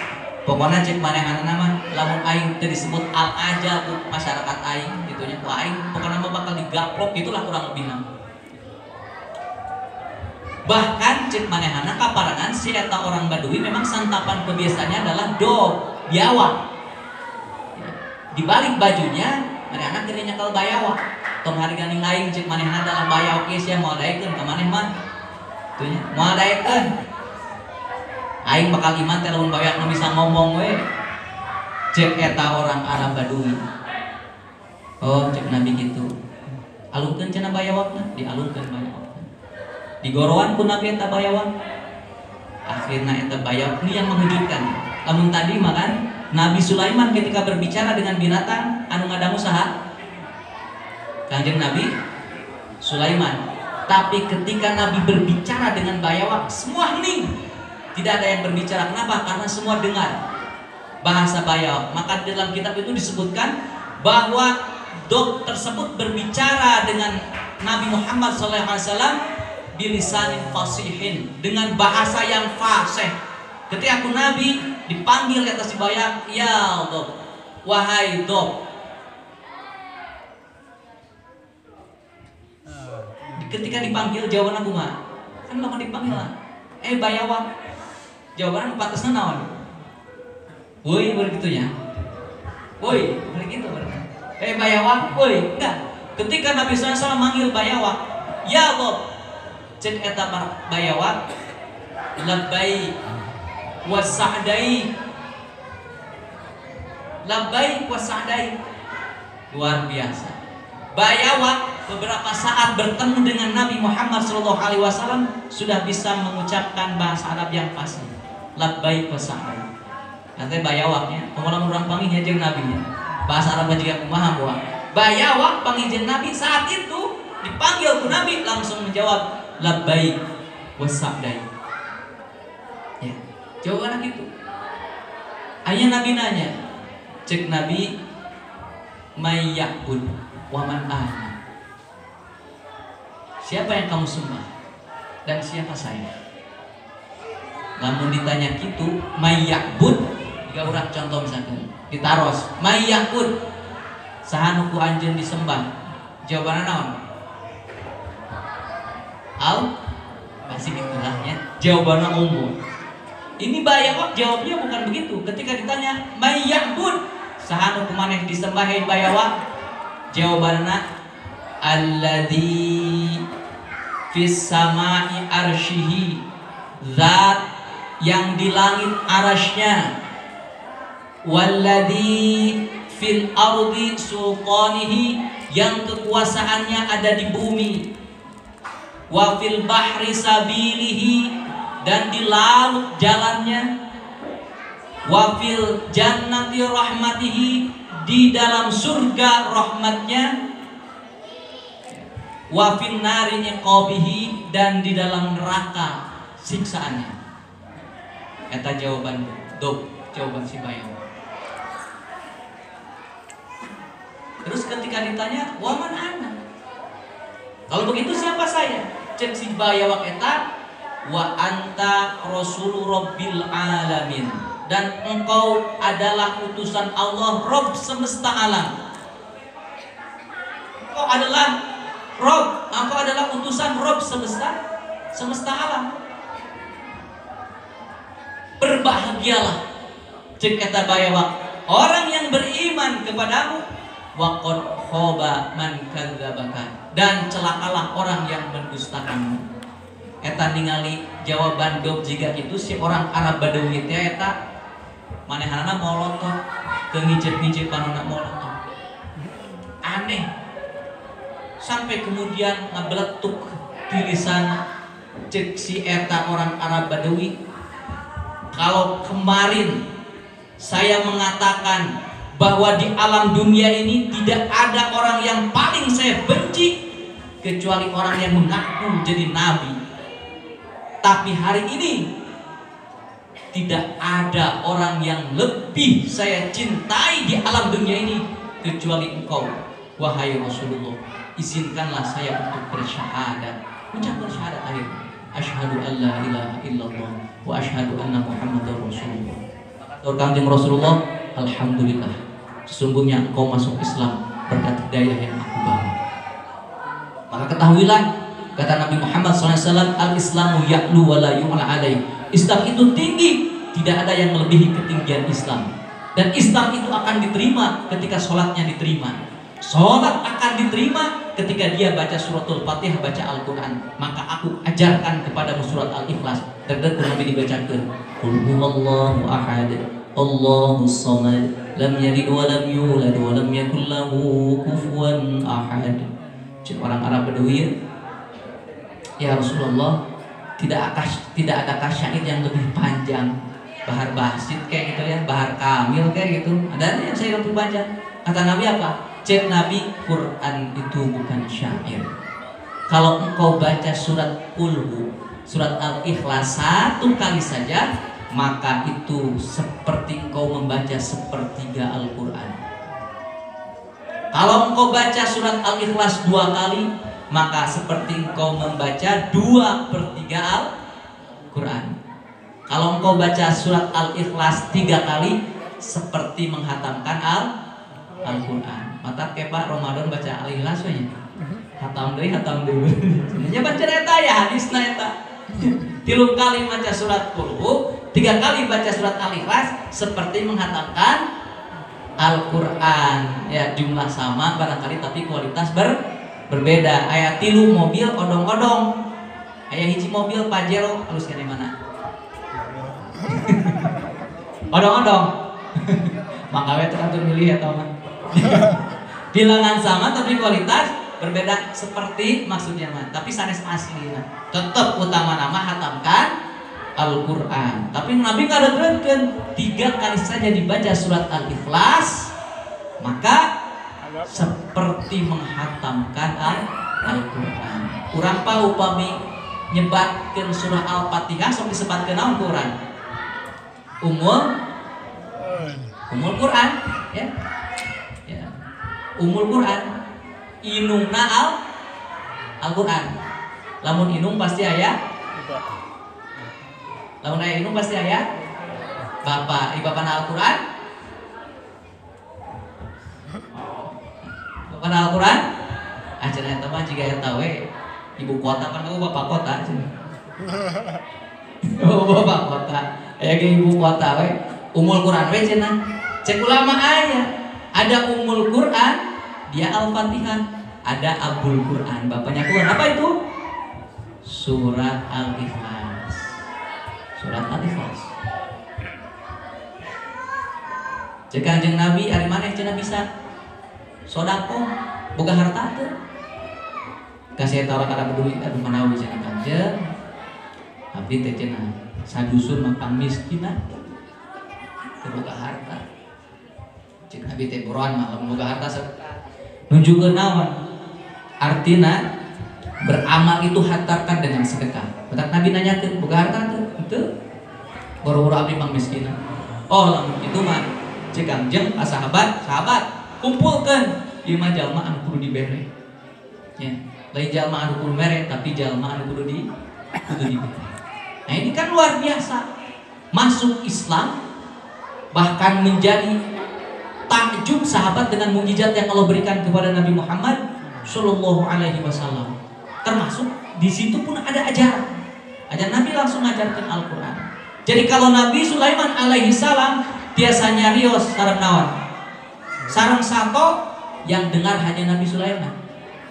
Pokoknya cek manehanna mah lamun aing teu disebut al-ajab masyarakat aing gitunya ku aing pokoknya mah bakal digaplok gitulah kurang lebihna. Bahkan cek manehanna kaparangan si eta orang Badui memang santapan kebiasaannya adalah dob, biawak. Di balik bajunya manehana keur nyekel bayawak. Tong harganing aing cek manehana adalah bayawak geus ya moal daekeun ka maneh mah. Tuh nya, moal daekeun. Aing bakal iman teh lamun bayakna bisa ngomong we. Cek eta orang Arab Badui. Oh, cek Nabi gitu. Alungkeun cenah bayawakna, dialungkeun bayawakna. Digoroan ku Nabi eta bayawak. Akhirna eta bayawak ini yang mengejutkan. Lamun tadi makan Nabi Sulaiman ketika berbicara dengan binatang anu ngadangu saha? Kanjeng Nabi Sulaiman. Tapi ketika Nabi berbicara dengan bayawak, semua hening. Tidak ada yang berbicara. Kenapa? Karena semua dengar bahasa bayawak. Maka dalam kitab itu disebutkan bahwa dog tersebut berbicara dengan Nabi Muhammad SAW bilisanin fasihin, dengan bahasa yang fasih. Ketika aku Nabi dipanggil atas si bayawak, ya dog, wahai dog, Ketika dipanggil jawaban aku mah kan lama dipanggil lah. Bayawak. Jawaban patesna naon? Woi begitunya. Woi, begitu berarti. Bayawak, woi, enggak. Ketika Nabi SAW manggil bayawak, ya Bob, cek eta bayawak, labbaik wa sa'dai, labbaik wa sa'dai. Luar biasa. Bayawak beberapa saat bertemu dengan Nabi Muhammad SAW sudah bisa mengucapkan bahasa Arab yang fasih. Labbaik wa sa'dai. Nanti bayawaknya, pengulang orang panggilnya jeung nabinya. Bahasa Arab juga kumaha buah. Bayawak panggil jeung Nabi saat itu dipanggil ku Nabi langsung menjawab labbaik wa sa'dai. Ya, jawabannya gitu. Aya Nabi nanya, cek Nabi may ya'bud wa man ana. Siapa yang kamu sembah dan siapa saya? Namun ditanya gitu, may ya'bud, jika urang contoh misalkan ditaros, may ya'bud, saha nu ku anjeun disembah? Jawabanna naon? Al masih gitulah ya. Jawabannya umum. Ini bayawak jawabnya bukan begitu. Ketika ditanya may ya'bud, saha nu kumaneh disembah bayawak? Jawabanna alladzi fis sama'i arsyihi, zat yang di langit arasy-Nya, walladzi fil ardi sultanihi, yang kekuasaannya ada di bumi, wa fil bahri sabilihi, dan di laut jalannya, wa fil jannati rahmatihi, di dalam surga rahmatnya, wa fil nari iqabihi, dan di dalam neraka siksaannya. Eta jawaban jawaban si bayawak. Terus ketika ditanya waman ana, kalau begitu siapa saya? Cek si bayawak eta, wa anta rasul rabbil alamin, dan engkau adalah utusan Allah, Rabb semesta alam. Engkau adalah Rabb, engkau adalah utusan Rabb semesta alam. Berbahagialah, cek kata bayawak, orang yang beriman kepadamu, wa qad khaba man kadzdzabaka, dan celakalah orang yang mendustakanmu. Eta ningali jawaban dob jika itu si orang Arab Badawi teh eta manehanana molotot, teu ngijep-ngijepanana molotot. Aneh. Sampai kemudian ngabeletuk tulisan cek si eta orang Arab Badawi, kalau kemarin saya mengatakan bahwa di alam dunia ini tidak ada orang yang paling saya benci kecuali orang yang mengaku jadi nabi, tapi hari ini tidak ada orang yang lebih saya cintai di alam dunia ini kecuali engkau, wahai Rasulullah. Izinkanlah saya untuk bersyahadat, ucapkan syahadat akhir, asyhadu an la ilaha illallah wa asyhadu anna muhammadar rasulullah. Kanjeng Rasulullah, alhamdulillah, sesungguhnya engkau masuk Islam berkat hidayah yang aku bawa. Maka ketahuilah, kata Nabi Muhammad SAW, al-Islamu ya'lu wa la yu'la alaih. Islam itu tinggi, tidak ada yang melebihi ketinggian Islam. Dan Islam itu akan diterima ketika sholatnya diterima. Sholat akan diterima ketika dia baca suratul Fatihah, baca Al-Quran. Maka aku ajarkan kepadamu surat Al-Ikhlas. Dan Nabi dibacakan, qul huwallahu ahad, Allahus samad, lam yalid wa lam yulad wa lam yakul lahu kufuwan ahad. Cik orang Arab Badawi, ya Rasulullah, tidak adakah syair yang lebih panjang, bahar basit kayak gitu ya, bahar kamil kayak gitu, ada yang saya lebih panjang? Kata Nabi apa? Cek Nabi, Quran itu bukan syair. Kalau engkau baca surat Qulhu, surat Al-Ikhlas satu kali saja, maka itu seperti engkau membaca sepertiga Al-Quran. Kalau engkau baca surat Al-Ikhlas 2 kali, maka seperti engkau membaca 2/3 Al-Quran. Kalau engkau baca surat Al-Ikhlas 3 kali, seperti menghatamkan Al-Quran. Mata kepa Ramadan baca Al-Ikhlas hatam deui. Nya baca eta ya hadisna eta. 3 kali baca surat Qul, 3 kali baca surat Al-Ikhlas seperti menghatamkan Al-Qur'an. Ya, jumlah sama barangkali tapi kualitas berbeda. Aya 3 mobil odong-odong. Aya hiji mobil Pajero halus kene mana? Odong-odong. Manggawe teu atur milih eta mah. Bilangan sama tapi kualitas berbeda seperti maksudnya mah, tapi sanes asli tetap utama nama hatamkan Al-Quran. Tapi Nabi ngareutreunkeun 3 kali saja dibaca surat Al-Ikhlas maka seperti menghatamkan Al-Quran. Urang pa upami nyebatkeun surah Al-Fatihah sok disebatkeun naon Quran? Umul Quran ya. Ya. Umul Quran inungna Al-Quran. Lamun inung pasti aya. Lamun aya inung pasti aya Bapak. Ibapana Al-Quran. Bapana Al-Quran. Acara eta mah jiga eta we ibu kota kan aku bapak kota cenah. Oh bapak kota. Aya ge ibu kota we. Umul Quran we cenah. Cek ulama aya. Ada Umul Quran, dia Al-Fatihah. Ada Abul Quran, bapaknya Quran. Apa itu? Surat Al-Ikhlas. Surat Al-Ikhlas. Cek Kanjeng Nabi ari maneh cenah bisa sodako boga harta teu. Kasih eta kada peduli aduh manawi cenah Kanjeng. Abdi teh cenah sadusun mampang miskinan. Teu boga harta. Cek Nabi teh buruan mah boga harta nunjukkeun naon? Artina beramal itu hantarkan dengan sedekah. Betak Nabi nanyakeun boga harta teu? Henteu. Boro-boro abdi pang miskinan. Oh lamun kitu mah cek Kanjeng sahabat kumpulkeun 5 jalma anu kudu dibere. Ya, lain jalma anu kudu mere tapi jalma anu kudu dibere. Nah ini kan luar biasa. Masuk Islam bahkan menjadi takjub sahabat dengan mukjizat yang Allah berikan kepada Nabi Muhammad Shallallahu Alaihi Wasallam. Termasuk di situ pun ada ajaran. Ajaran Nabi langsung mengajarkan Al-Quran. Jadi kalau Nabi Sulaiman alaihi salam biasanya rios sareng naon? Sareng sato yang dengar hanya Nabi Sulaiman.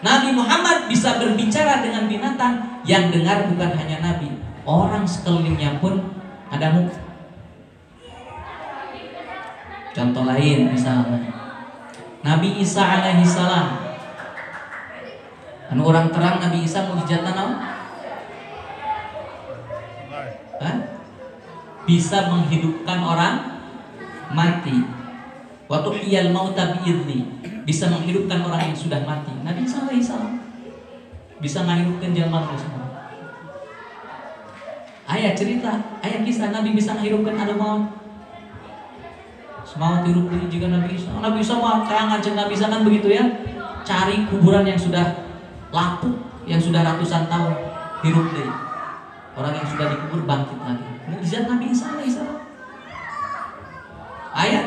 Nabi Muhammad bisa berbicara dengan binatang yang dengar bukan hanya Nabi. Orang sekelilingnya pun ada muka. Contoh lain misalnya Nabi Isa alaihi salam. Anu orang terang Nabi Isa mukjizatna naon? Bisa menghidupkan orang mati. Wa tuhyil mauta bi'izni. Bisa menghidupkan orang yang sudah mati. Nabi Isa alaihi salam bisa menghidupkan jalma semua. Aya cerita, aya kisah Nabi bisa menghidupkan anu maut. Semangat hidup ini juga Nabi Isa. Nabi Isa mah kayak ngajak Nabi Isa kan begitu ya. Cari kuburan yang sudah lapuk, yang sudah ratusan tahun, hidup deh. Orang yang sudah dikubur bangkit lagi. Mukjizat Nabi Isa alaihissalam. Ayat.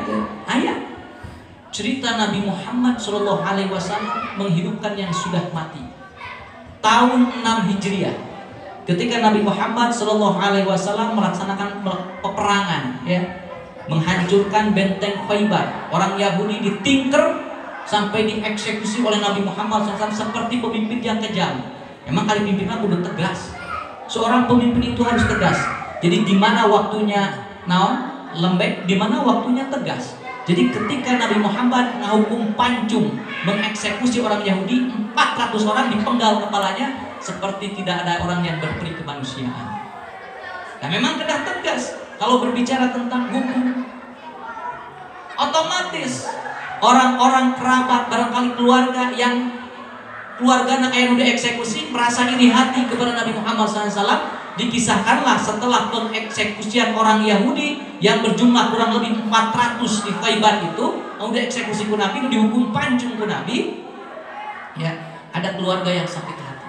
Cerita Nabi Muhammad Shallallahu Alaihi Wasallam menghidupkan yang sudah mati. Tahun 6 Hijriah, ketika Nabi Muhammad Shallallahu Alaihi Wasallam melaksanakan peperangan, ya, menghancurkan benteng Khaybar. Orang Yahudi ditingker sampai dieksekusi oleh Nabi Muhammad SAW seperti pemimpin yang kejam. Emang kali pimpinnya kudu tegas. Seorang pemimpin itu harus tegas. Jadi di mana waktunya lembek, di mana waktunya tegas. Jadi ketika Nabi Muhammad menghukum pancung, mengeksekusi orang Yahudi, 400 orang dipenggal kepalanya seperti tidak ada orang yang berperi kemanusiaan. Nah memang kedah tegas. Kalau berbicara tentang hukum, otomatis orang-orang kerabat, barangkali keluarga yang keluarga yang udah eksekusi merasa iri hati kepada Nabi Muhammad SAW. Dikisahkanlah setelah pengeksekusian orang Yahudi yang berjumlah kurang lebih 400 di Khaybar itu, udah eksekusi ku Nabi, dihukum pancung ku Nabi, ya ada keluarga yang sakit hati.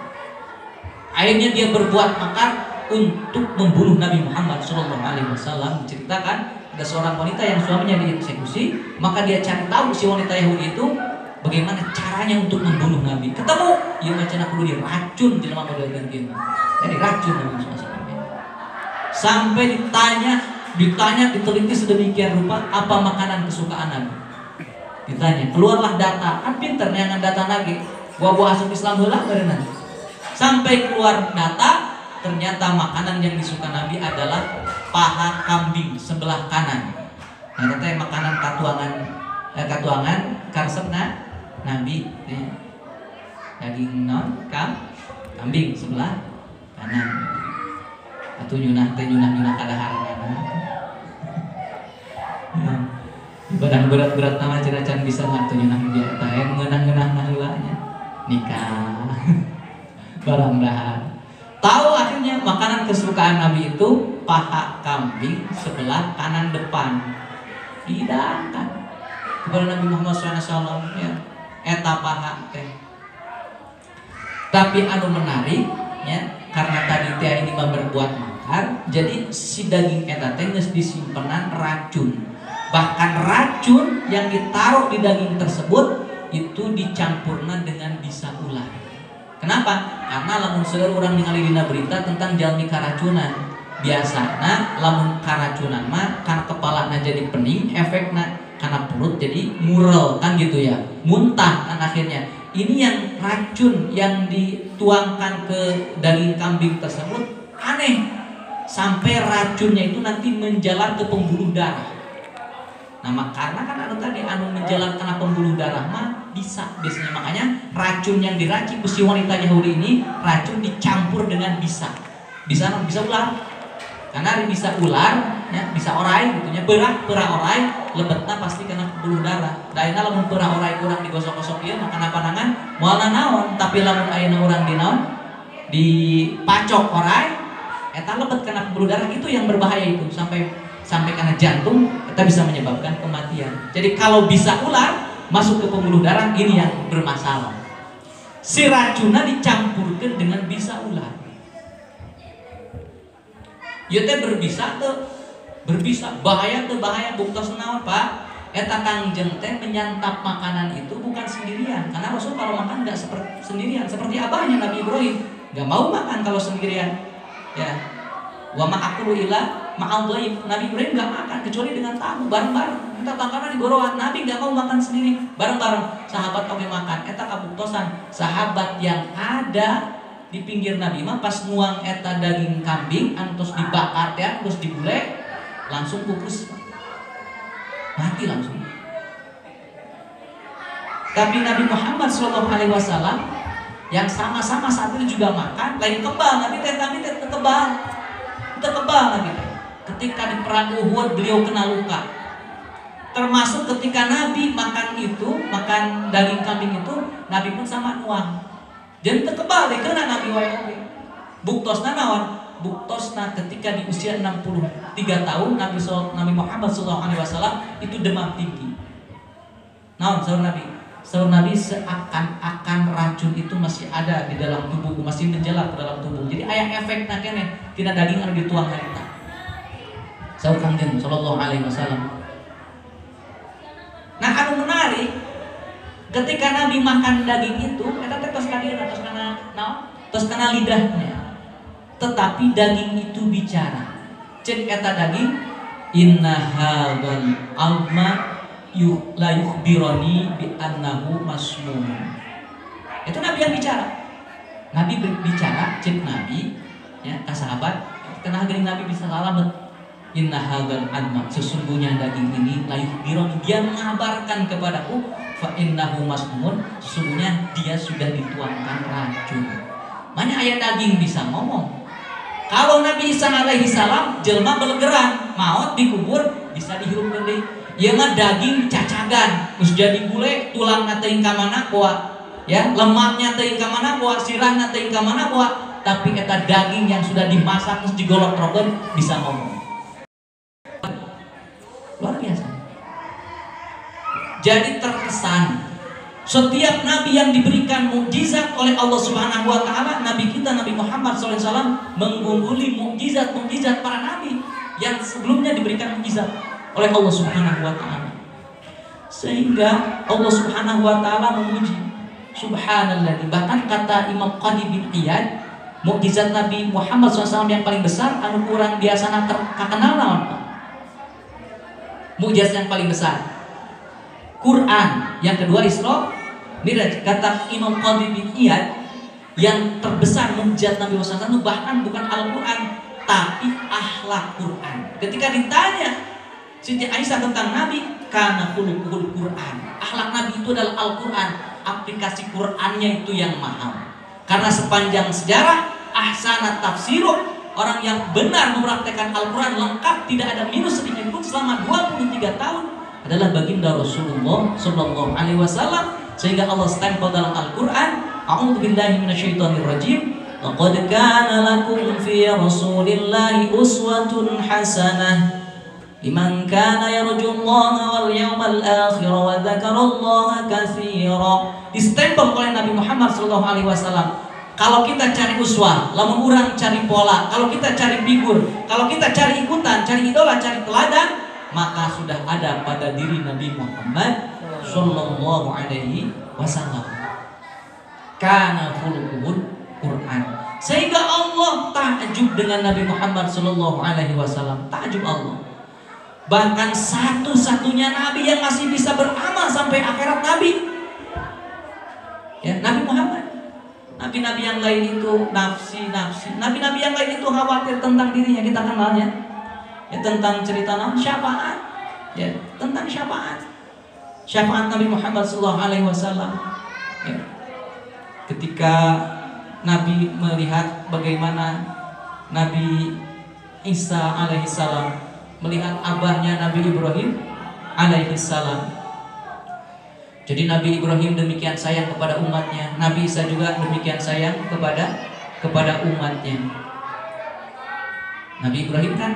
Akhirnya dia berbuat makar untuk membunuh Nabi Muhammad SAW. Diceritakan ada seorang wanita yang suaminya dieksekusi, maka dia cari tahu si wanita Yahudi itu bagaimana caranya untuk membunuh Nabi. Ketemu, ia macam aku dulu diracun jelema model gini. Jadi racun Nabi SAW. Sampai ditanya diteliti sedemikian rupa apa makanan kesukaan Nabi. Ditanya, keluarlah data, kan pinter neangan data lagi. Gua asup Islam heula berenang. Sampai keluar data, ternyata makanan yang disuka Nabi adalah paha kambing sebelah kanan. Nah, teh makanan katuangan karesepna Nabi daging non kambing sebelah kanan. Atau nyunah kadaharanana. Badan berat nama ciracan bisa ngatu nyunah dia teh ngeunah-ngeunah heulanya nikah. Barang dahar. Tahu akhirnya makanan kesukaan Nabi itu paha kambing sebelah kanan depan. Dihidangkan kepada Nabi Muhammad SAW ya, eta paha teh. Tapi anu menarik ya, karena tadi teh ini berbuat makar, jadi si daging eta teh geus disimpenan racun. Bahkan racun yang ditaruh di daging tersebut itu dicampurna dengan bisa ular. Kenapa? Karena lamun seueur urang ningali dina berita tentang jalmi karacunan. Biasana lamun karacunan mah karena kepalana jadi pening, efekna karena perut jadi mural kan gitu ya, muntah kan akhirnya. Ini yang racun yang dituangkan ke daging kambing tersebut aneh, sampai racunnya itu nanti menjalar ke pembuluh darah. Nah, karena kan anu tadi anu menjalar karena pembuluh darah mah bisa biasanya, makanya racun yang diracik si wanita Yahudi ini racun dicampur dengan bisa ular. Karena bisa ular, ya, bisa orai gitunya, perah orai, lebetna pasti kena pembuluh darah. Daina lamun perah orai kurang digosok-gosok ieu mah kana panangan moalna naon, tapi lamun ayeuna urang dinaon dipacok orai, eta lebet kena pembuluh darah, itu yang berbahaya itu sampai kena jantung, kita bisa menyebabkan kematian. Jadi kalau bisa ular masuk ke pembuluh darah, ini yang bermasalah. Si racunnya dicampurkan dengan bisa ular. Ieu teh berbisa bahaya buktos naon Pak? Eta Kangjeng teh menyantap makanan itu bukan sendirian, karena Rasul kalau makan enggak sendirian, seperti abahnya Nabi Ibrahim, enggak mau makan kalau sendirian. Ya. Wa ma'akulu ila ma'al dhaif. Nabi Ibrahim enggak makan kecuali dengan tamu bareng-bareng. Eta tangkana digorowan, Nabi enggak mau makan sendiri, bareng-bareng. Sahabat oge makan. Eta kabuktosan sahabat yang ada di pinggir Nabi mah pas nuang eta daging kambing terus dibakar teh terus digulai langsung pupus mati langsung. Tapi Nabi Muhammad SAW yang sama-sama saat itu juga makan lain kebal, Nabi teh kebal Nabi. Ketika di perang Uhud beliau kena luka, termasuk ketika Nabi makan daging kambing itu Nabi pun sama nuang. Jadi terkebal deh kena Nabi wae. Buktosna naon? Buktosna ketika di usia 63 tahun Nabi Muhammad SAW itu demam tinggi. Naon saur Nabi seakan-akan racun itu masih ada di dalam tubuhku, masih menjalar ke dalam tubuh. Jadi aya efekna keneh tina daging anu dituang harita. Saur Kangjeng sallallahu alaihi wasallam. Nah, anu menarik ketika Nabi makan daging itu, eta teh tos kana lidahnya. Tetapi daging itu bicara. Cek eta daging, inna hadzal alma la yukhbirani bi annahu masmum. Itu Nabi yang bicara. Nabi berbicara, cek Nabi ya, ka sahabat, kenah geuning Nabi bisa lalamet. Inna hadzal alma, sesungguhnya daging ini la yukhbirani, dia mengabarkan kepadaku fa innahu masmun, sesungguhnya dia sudah dituangkan racun. Mana ayat daging bisa ngomong. Kalau Nabi Isa alaihi salam jelma belegeran, maut dikubur bisa dihirup deui. Ieu mah daging cacagan, geus jadi gule, tulangna teuing ka mana poa, ya, lemaknya teuing ka mana poa, sirahna teuing ka mana poa, tapi eta daging yang sudah dimasak terus digolok-trokeun bisa ngomong. Luar biasa. Jadi terkesan setiap nabi yang diberikan mukjizat oleh Allah Subhanahu wa taala, nabi kita Nabi Muhammad SAW mengungguli mukjizat para nabi yang sebelumnya diberikan mukjizat oleh Allah Subhanahu wa taala. Sehingga Allah Subhanahu wa taala memuji. Subhanallah. Bahkan kata Imam Qadi bin Iyad, mukjizat Nabi Muhammad SAW yang paling besar anu kurang biasa terkenal naon? Mukjizat yang paling besar Quran, yang kedua Isra Miraj. Kata Imam Qadi bin Iyad, yang terbesar mukjizat Nabi Muhammad SAW bahkan bukan Al-Quran tapi akhlak Quran. Ketika ditanya Siti Aisyah tentang Nabi, karena khuluqul Quran, akhlak Nabi itu adalah Al-Quran, aplikasi Qurannya itu yang mahal. Karena sepanjang sejarah ahsanat tafsiruh, orang yang benar mempraktekkan Al-Quran lengkap, tidak ada minus sedikit pun selama 23 tahun adalah baginda Rasulullah Sallallahu Alaihi Wasallam. Sehingga Allah stempel dalam Al-Quran, A'udzubillahi minasyaitonirrajim, laqad kana lakum fi Rasulillahi uswatun hasanah liman kana yarjullaha wal yawmal akhir wa dzakarallaha katsira. Distempel oleh Nabi Muhammad sallallahu alaihi wasallam. Kalau kita cari uswah, lamun urang cari pola, kalau kita cari figur, kalau kita cari ikutan, cari idola, cari teladan, maka sudah ada pada diri Nabi Muhammad sallallahu alaihi wasallam. Kana khuluqul Quran. Sehingga Allah takjub dengan Nabi Muhammad sallallahu alaihi wasallam. Takjub Allah. Bahkan satu-satunya nabi yang masih bisa beramal sampai akhirat nabi, ya, Nabi Muhammad. Nabi-nabi yang lain itu nafsi. Nabi-nabi yang lain itu khawatir tentang dirinya, kita kenalnya, ya, tentang cerita syafaat, ya, tentang syafaat Nabi Muhammad SAW. Ya. Ketika Nabi melihat bagaimana Nabi Isa alaihissalam melihat abahnya Nabi Ibrahim alaihissalam. Jadi Nabi Ibrahim demikian sayang kepada umatnya, Nabi Isa juga demikian sayang kepada umatnya. Nabi Ibrahim kan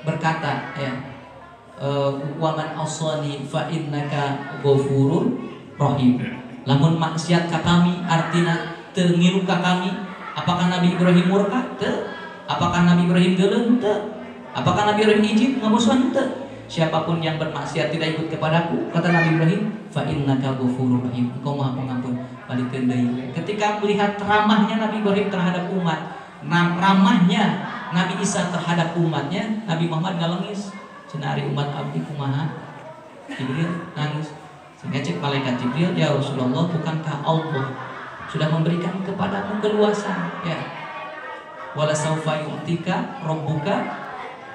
berkata, ya, wa man asani fa innaka ghafurur rahim. Lamun maksiat ka kami artina teu ngilu ka kami, apakah Nabi Ibrahim murka? Teu. Apakah Nabi Ibrahim geuleuh? Teu. Apakah Nabi Ibrahim izin ngamusuhan? Teu. Siapapun yang bermaksiat tidak ikut kepadaku, kata Nabi Ibrahim, fa innaka ghafurur rahim, engkau Maha Pengampun. Balikeun deui. Ketika melihat ramahnya Nabi Ibrahim terhadap umat, ramahnya Nabi Isa terhadap umatnya, Nabi Muhammad ngalengis, cenah ari umat abdi kumaha? Jibril nangis. Sehingga cek malaikat Jibril, ya Rasulullah, bukankah Allah sudah memberikan kepadamu keluasan, ya? Wala saufa yu'tika rabbuka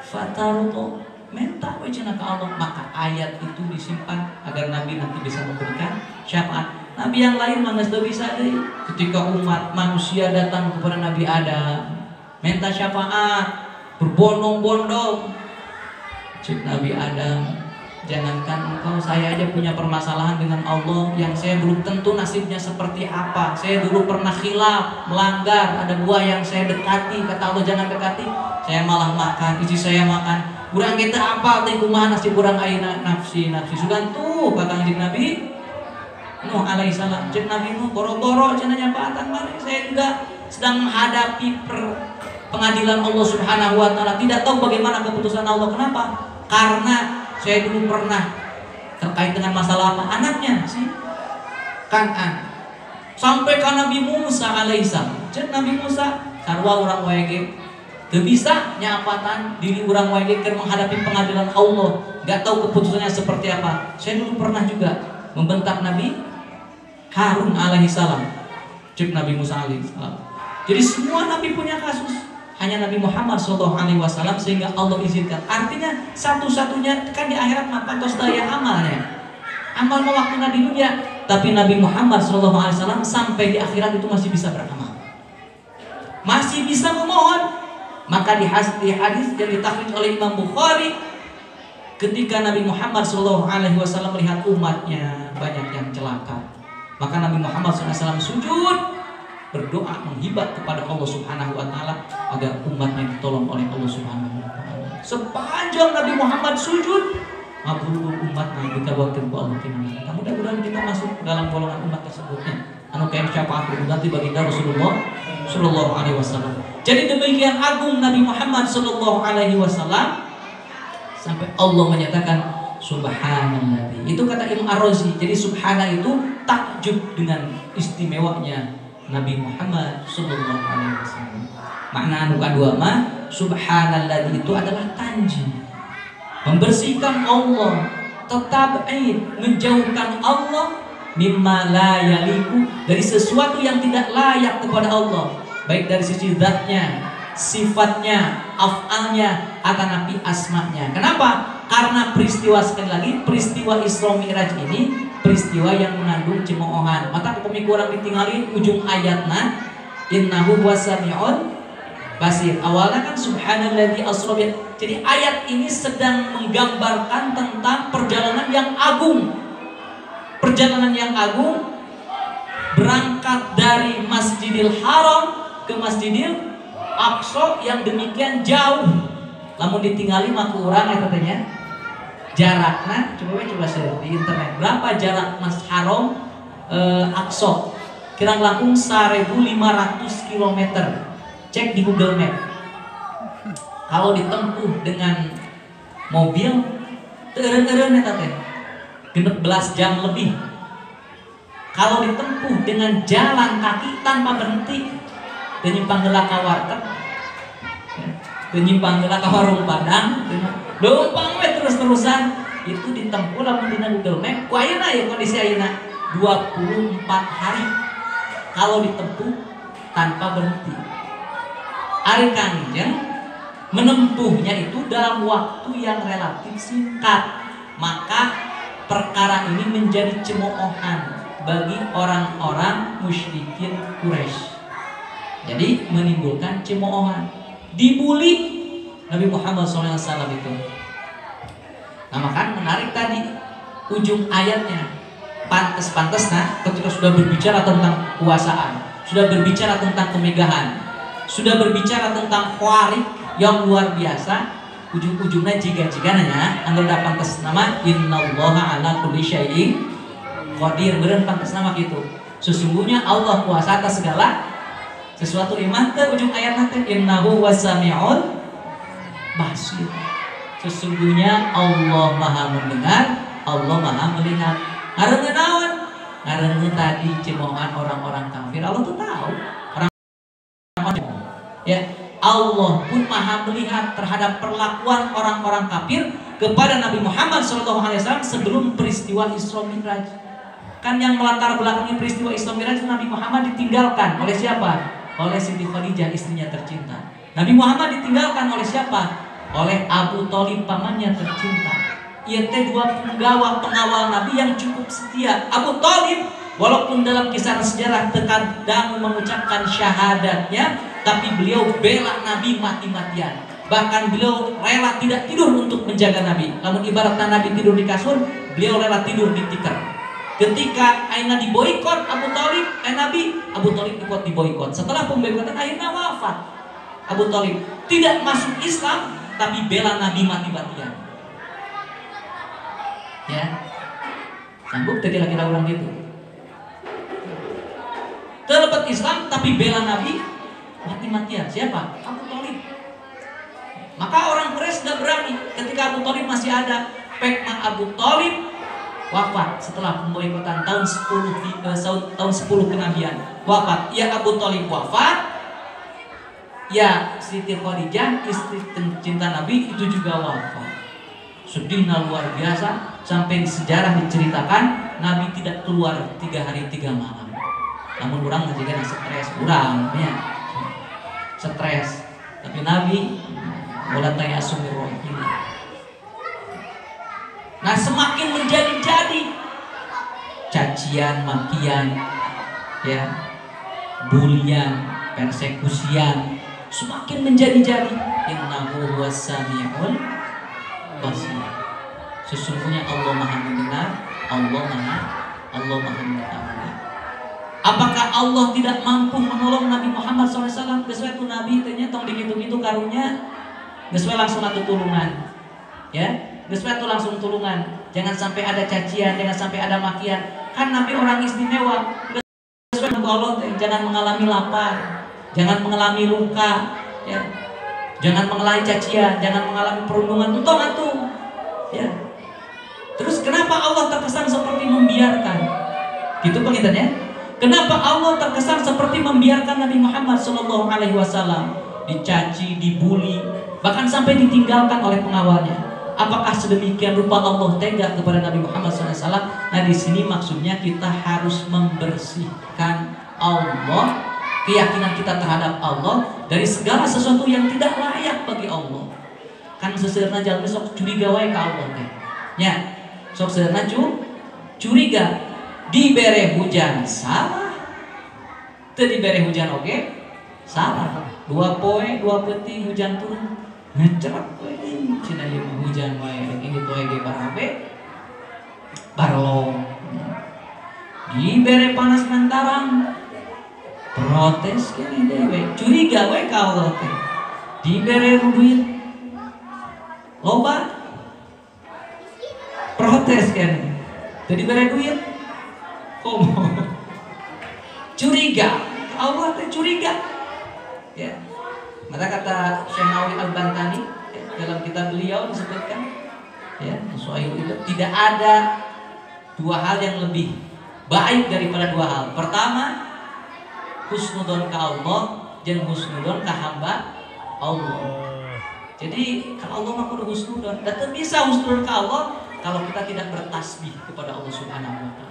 fatarudhu. Minta wajana ke Allah, maka ayat itu disimpan agar Nabi nanti bisa memberikan syafaat. Nabi yang lain mah geus teu bisa deui. Ketika umat manusia datang kepada Nabi Adam, minta syafaat, berbondong-bondong. Cik Nabi Adam, jangankan engkau, saya aja punya permasalahan dengan Allah yang saya belum tentu nasibnya seperti apa. Saya dulu pernah khilaf, melanggar, ada buah yang saya dekati, kata Allah jangan dekati, saya malah makan, istri saya makan. Kurang kita apa teh kumaha nasib kurang ayeuna nafsi sudah tuh kata Kanjeng Nabi Nuh alaihissalam. Cek Nabi Nuh boro-boro cenah nyampaatan mari saya juga sedang menghadapi pengadilan Allah Subhanahu wa taala, tidak tahu bagaimana keputusan Allah. Kenapa? Karena saya dulu pernah terkait dengan masalah apa anaknya si Kan'an sampai ke Nabi Musa alaihissalam. Cek Nabi Musa sarua urang wae ge teu bisa nyampatan diri urang wae keur menghadapi pengadilan Allah, enggak tahu keputusannya seperti apa. Saya dulu pernah juga membentak Nabi Harun alaihissalam, cek Nabi Musa alaihissalam. Jadi semua nabi punya kasus, hanya Nabi Muhammad sallallahu alaihi wasallam sehingga Allah izinkan. Artinya satu-satunya kan di akhirat mah patos daya amalnya. Amal mah waktu di dunia, tapi Nabi Muhammad sallallahu alaihi wasallam sampai di akhirat itu masih bisa beramal. Masih bisa memohon. Maka di hadis yang ditakhrij oleh Imam Bukhari, ketika Nabi Muhammad SAW melihat umatnya banyak yang celaka, maka Nabi Muhammad SAW sujud berdoa menghibah kepada Allah Subhanahu Wa Taala agar umatnya ditolong oleh Allah Subhanahu Wa Taala. Sepanjang Nabi Muhammad sujud, mabul umatnya dikabarkan ku Allah Ta'ala. Mudah-mudahan kita masuk dalam golongan umat tersebutnya. Anu kayak syafaat nanti baginda Rasulullah Sallallahu Alaihi Wasallam. Jadi demikian agung Nabi Muhammad Sallallahu Alaihi Wasallam sampai Allah menyatakan Subhanallah. Itu kata Imam Ar-Razi. Jadi subhana itu takjub dengan istimewanya Nabi Muhammad sallallahu alaihi wasallam. Makna anu kadua mah subhanallah itu adalah tanji, membersihkan Allah, tatab'id, menjauhkan Allah mimma la yaliku, dari sesuatu yang tidak layak kepada Allah, baik dari sisi zatnya, sifatnya, af'alnya, atanapi asma'nya. Kenapa? Karena peristiwa, sekali lagi, peristiwa Isra Mi'raj ini peristiwa yang mengandung cemoohan. Maka pemikiran ditinggali ujung ayatna innahu wasami'un basir. Awalnya kan subhanalladzi asra bi. Jadi ayat ini sedang menggambarkan tentang perjalanan yang agung. Perjalanan yang agung berangkat dari Masjidil Haram ke Masjidil Aqsa yang demikian jauh. Lamun ditinggali mah kurang ya katanya. Jaraknya coba share di internet. Berapa jarak Mas Haram Aqsa? Kira langkung 1500 km. Cek di Google Map. Kalau ditempuh dengan mobil teureun-eureun eta teh 16 jam lebih. Kalau ditempuh dengan jalan kaki tanpa berhenti, penyimpang heula ka warteg, penyimpang heula ka warung Padang, leumpang we terus-terusan, itu ditempuh lamun dina Google Map. Ku ayeuna ya kondisi ayeuna 24 hari kalau ditempuh tanpa berhenti. Ari Kangjeng menempuhnya itu dalam waktu yang relatif singkat. Maka perkara ini menjadi cemoohan bagi orang-orang musyrikin Quraisy. Jadi menimbulkan cemoohan, dibully Nabi Muhammad SAW itu. Nah maka menarik tadi ujung ayatnya. Pantes-pantesnya ketika sudah berbicara tentang kekuasaan, sudah berbicara tentang kemegahan, sudah berbicara tentang khawarik yang luar biasa, ujung-ujungnya jiga-jigananya anggar da pantes nama innallaha ala kulli syai'in qadir. Beureun pantes nama gitu. Sesungguhnya Allah kuasa atas segala sesuatu. Iman teh ujung ayatna teh innahu wasami'ul basir. Sesungguhnya Allah Maha mendengar, Allah Maha melihat. Ngareungeun naon? Ngareungeun tadi cemoohan orang-orang kafir. Allah tuh tahu orang-orang ya. Allah pun maha melihat terhadap perlakuan orang-orang kafir kepada Nabi Muhammad SAW sebelum peristiwa Isra Mi'raj. Kan yang melatar belakangi peristiwa Isra Mi'raj Nabi Muhammad ditinggalkan oleh siapa? Oleh Siti Khadijah, istrinya tercinta. Nabi Muhammad ditinggalkan oleh siapa? Oleh Abu Thalib, pamannya tercinta. Ia teh dua pengawal Nabi yang cukup setia. Abu Thalib walaupun dalam kisah sejarah terkadang mengucapkan syahadatnya, tapi beliau bela Nabi mati-matian. Bahkan beliau rela tidak tidur untuk menjaga Nabi. Namun ibaratnya Nabi tidur di kasur, beliau rela tidur di tikar. Ketika aina diboikot Abu Thalib, Nabi Abu Thalib ikut diboikot. Setelah pemboikotan akhirnya wafat. Abu Thalib tidak masuk Islam, tapi bela Nabi mati-matian. Ya, sanggup tadi lagi orang gitu. Terlepas Islam tapi bela Nabi mati-matian. Siapa? Abu Thalib. Maka orang Quraisy tidak berani ketika Abu Thalib masih ada. Pekma Abu Thalib wafat setelah pemboikotan tahun 10 kenabian. Wafat. Ya Abu Thalib wafat. Ya Siti Khadijah istri tercinta Nabi itu juga wafat. Sedihnya luar biasa. Sampai sejarah diceritakan Nabi tidak keluar 3 hari 3 malam. Namun orang juga stres, orang ya stres. Tapi Nabi wala ta'asumir rahim. Nah semakin menjadi-jadi cacian, makian, ya, bulian, persekusian semakin menjadi-jadi. Innahu huwas-sami'ul basir. Sesungguhnya Allah Maha mendengar, Allah Maha mengetahui. Apakah Allah tidak mampu menolong Nabi Muhammad SAW? Geus tu Nabi tanya tong dikitu-kitu karunya, geus langsung atuh tulungan. Ya, geus tu langsung tulungan. Jangan sampai ada cacian, jangan sampai ada makian. Kan Nabi orang istimewa. Geus Allah jangan mengalami lapar, jangan mengalami luka, ya. Jangan mengalami cacian, jangan mengalami perundungan. Entong atuh. Ya. Terus kenapa Allah terkesan seperti membiarkan? Gitu pengintan ya. Kenapa Allah terkesan seperti membiarkan Nabi Muhammad SAW dicaci, dibully, bahkan sampai ditinggalkan oleh pengawalnya? Apakah sedemikian rupa Allah tega kepada Nabi Muhammad SAW? Nah, di sini maksudnya kita harus membersihkan Allah, keyakinan kita terhadap Allah dari segala sesuatu yang tidak layak bagi Allah. Kan seserna jalan sok curiga wae ka Allah teh. Nya, sok seserna curiga. Dibere hujan salah, teu dibere hujan oge salah. 2 poe 2 peuting hujan turun ngecerak we cenah ieu hujan wae ini poe ge barabe barlong. Dibere panas mentarang protes kene dewe curiga we ka Allah teh. Dibere duit loba protes kene teu dibere duit curiga, Allah teh curiga. Ya. Maka kata Syekh Nawawi Al-Bantani dalam kitab beliau disebutkan, ya, Suhail itu tidak ada 2 hal yang lebih baik daripada 2 hal. Pertama, husnudon ke Allah dan husnudon ke hamba Allah. Jadi kalau Allah mah kudu husnudon, dan bisa husnudon ke Allah kalau kita tidak bertasbih kepada Allah Subhanahu wa taala.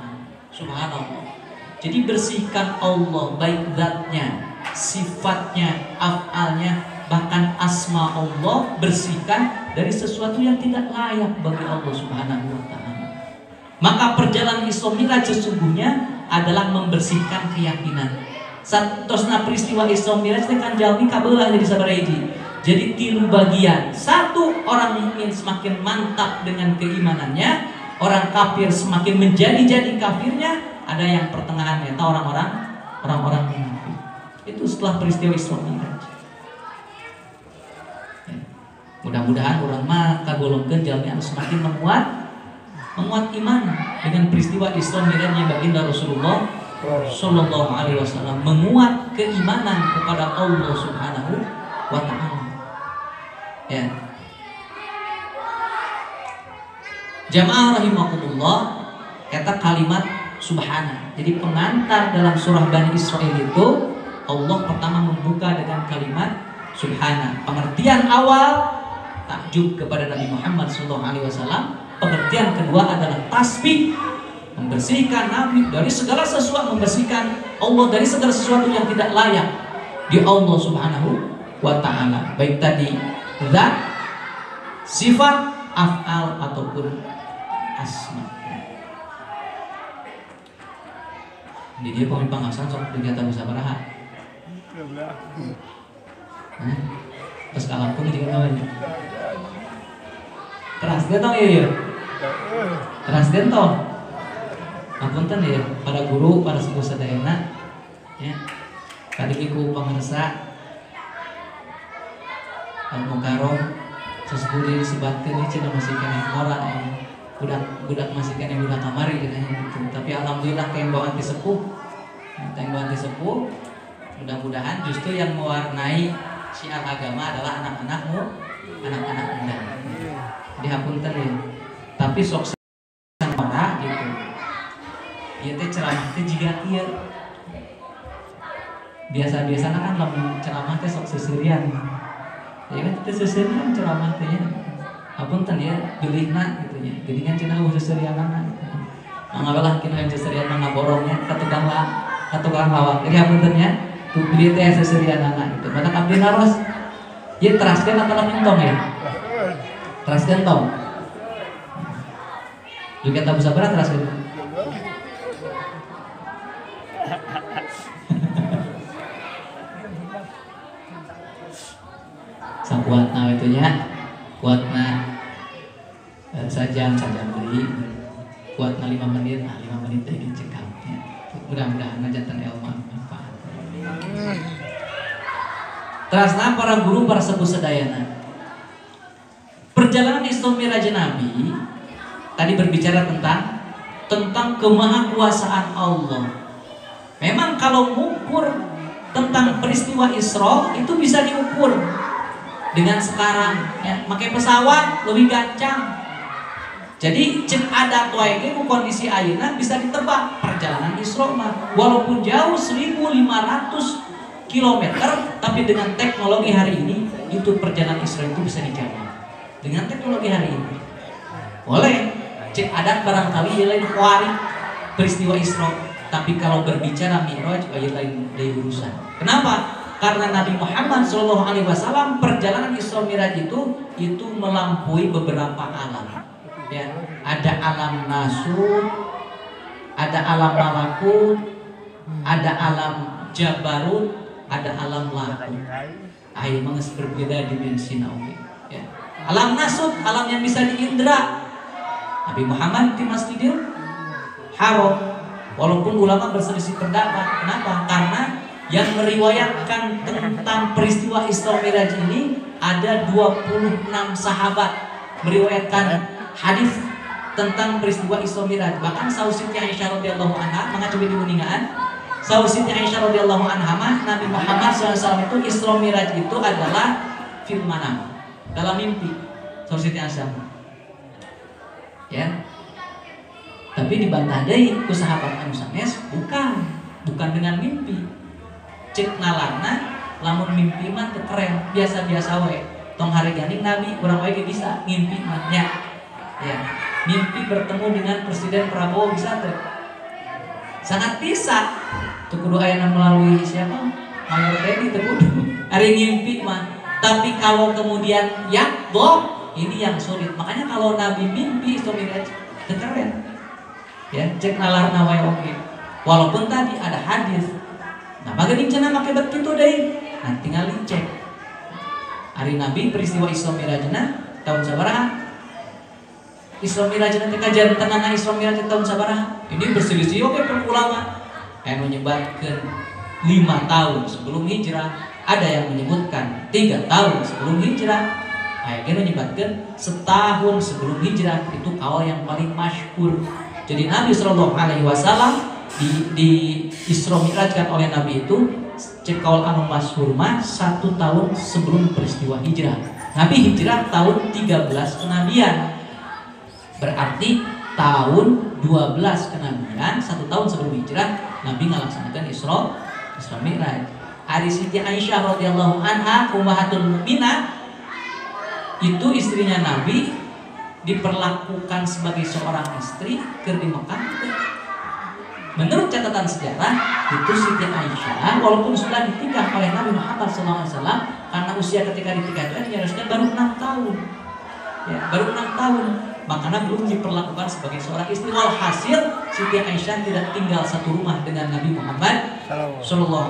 Subhanallah. Jadi bersihkan Allah, baik zatnya, sifatnya, af'alnya, bahkan asma Allah, bersihkan dari sesuatu yang tidak layak bagi Allah Subhanahu wa taala. Maka perjalanan Isra Mi'raj sesungguhnya adalah membersihkan keyakinan. Satosna peristiwa Isra Mi'raj teh kan jalmi kabeulah jadi sabaraha. Jadi 3 bagian. 1, orang mukmin semakin mantap dengan keimanannya, orang kafir semakin menjadi kafirnya. Ada yang pertengahan eta orang-orang munafik. Itu setelah peristiwa Isra Mi'raj. Ya. Mudah-mudahan orang mah kagolongkeun jalmi anu semakin menguat iman dengan peristiwa Isra Mi'rajnya baginda Rasulullah sallallahu alaihi wasallam, menguat keimanan kepada Allah Subhanahu wa taala. Ya. Jamaah rahimakumullah, eta kalimat subhana. Jadi pengantar dalam surah Bani Israil itu Allah pertama membuka dengan kalimat subhana. Pengertian awal takjub kepada Nabi Muhammad SAW. Pengertian kedua adalah tasbih, membersihkan Nabi dari segala sesuatu, membersihkan Allah dari segala sesuatu yang tidak layak di Allah Subhanahu wa taala. Baik tadi zat, sifat, af'al ataupun asma. Di dia pemimpin panggasan sok kegiatan musabaraha. Terus kalau pun juga namanya. Teras gentong ya. Teras gentong. Apunten ya para guru, para sepuh sadayana. Ya. Tadi ku pangarsa Al-Mukarram sesbudi disebatkeun ieu cenah masih keneh ngora budak masih kena budak kamari gitu. Tapi alhamdulillah kembang anti sepuh, mudah-mudahan justru yang mewarnai syiar agama adalah anak-anak muda. Jadi hapunten ya. Tapi sok marah gitu. Ieu teh ceramah teh jiga kieu. Biasa-biasana kan lamun ceramah teh sok seserian. Ya kan teh seserian ceramah teh ya. Hapunten ya bilihna gitu nya. Geuningan cenah seserianana gitu. Mangabelah kina seserian mangaborongnya ka tukang lawak. Jadi hapunten ya. Tu bilih teh seserianana gitu. Mata abdi naros. Ieu teraskeun atau mentong ya? Teraskeun tong. Juga tak bisa berat teraskeun. Sakuatna itu nya. Kuatna sajan beli kuatna 5 menit, 5 menit teh dicekap ya. Mudah-mudahan jantan ilmu manfaat. Terasna para guru, para sepuh sedayana. Perjalanan Isra Mi'raj Nabi tadi berbicara tentang kemahakuasaan Allah. Memang kalau mengukur tentang peristiwa Isra itu bisa diukur dengan sekarang ya, pakai pesawat lebih gancang Jadi cek adat wae ge ku kondisi ayeuna bisa ditebak perjalanan Isra mah walaupun jauh 1500 km, tapi dengan teknologi hari ini itu perjalanan Isra itu bisa dijawab. Dengan teknologi hari ini boleh cek adat barangkali lain kuari peristiwa Isra, tapi kalau berbicara Mi'raj lain dari urusan. Kenapa? Karena Nabi Muhammad SAW perjalanan Isra Mi'raj itu melampaui beberapa alam. Ya, ada alam nasut, ada alam malakut, ada alam jabarut, ada alam lahut. Ayo menges berbeda dimensi nawi. Ya. Alam nasut, alam yang bisa diindra. Nabi Muhammad di Masjidil Haram. Walaupun ulama berselisih pendapat, kenapa? Karena yang meriwayatkan tentang peristiwa Isra Mi'raj ini ada 26 sahabat meriwayatkan hadis tentang peristiwa Isra Mi'raj. Bahkan saur Siti Aisyah radhiyallahu anha mengacu di uningan. Saur Siti Aisyah radhiyallahu anha Nabi Muhammad SAW itu Isra Mi'raj itu adalah fil manam, dalam mimpi. Saur Siti Aisyah. Ya. Tapi dibantah deui ku sahabat anu sanes, bukan dengan mimpi. Cek nalana lamun mimpi mah teu keren, biasa-biasa we. Tong hareganing Nabi urang wae bisa ngimpi mah nya. Ya, mimpi bertemu dengan Presiden Prabowo bisa tuh, sangat bisa. Tuh kudu ayana melalui siapa? Mayor Teddy tuh kudu. Hari ngimpi mah. Tapi kalau kemudian yakdoh, ini yang sulit. Makanya kalau Nabi mimpi Isra Mi'raj keren. Ya, cek nalar nawai oke. Walaupun tadi ada hadis. Nah, bagaimana cenah make bet kitu deui? Nah, tinggal dicek. Hari Nabi peristiwa Isra Mi'rajna tahun sabaraha? Isra Mi'raj nanti kajian tenana Isra Mi'raj tahun sabaraha? Ini berselisih oke para ulama. Yang menyebutkan 5 tahun sebelum hijrah, ada yang menyebutkan 3 tahun sebelum hijrah. Yang menyebutkan setahun sebelum hijrah. Itu kaul yang paling masyhur. Jadi Nabi SAW di Isra Mi'rajkan oleh Nabi itu cek kaul anu masyhur mah 1 tahun sebelum peristiwa hijrah. Nabi hijrah tahun 13 kenabian. Berarti tahun 12 kenabian, 1 tahun sebelum hijrah Nabi ngalaksanakan Isra Mi'raj. Ari Siti Aisyah radhiyallahu anha ummahatul mukminah itu istrinya Nabi diperlakukan sebagai seorang istri keur di Mekah. Menurut catatan sejarah itu Siti Aisyah walaupun sudah ditikah oleh Nabi Muhammad SAW karena usia ketika ditikah itu diharuskan baru 6 tahun. Ya, baru 6 tahun. Makanya belum diperlakukan sebagai seorang istri. Walhasil Siti Aisyah tidak tinggal satu rumah dengan Nabi Muhammad SAW.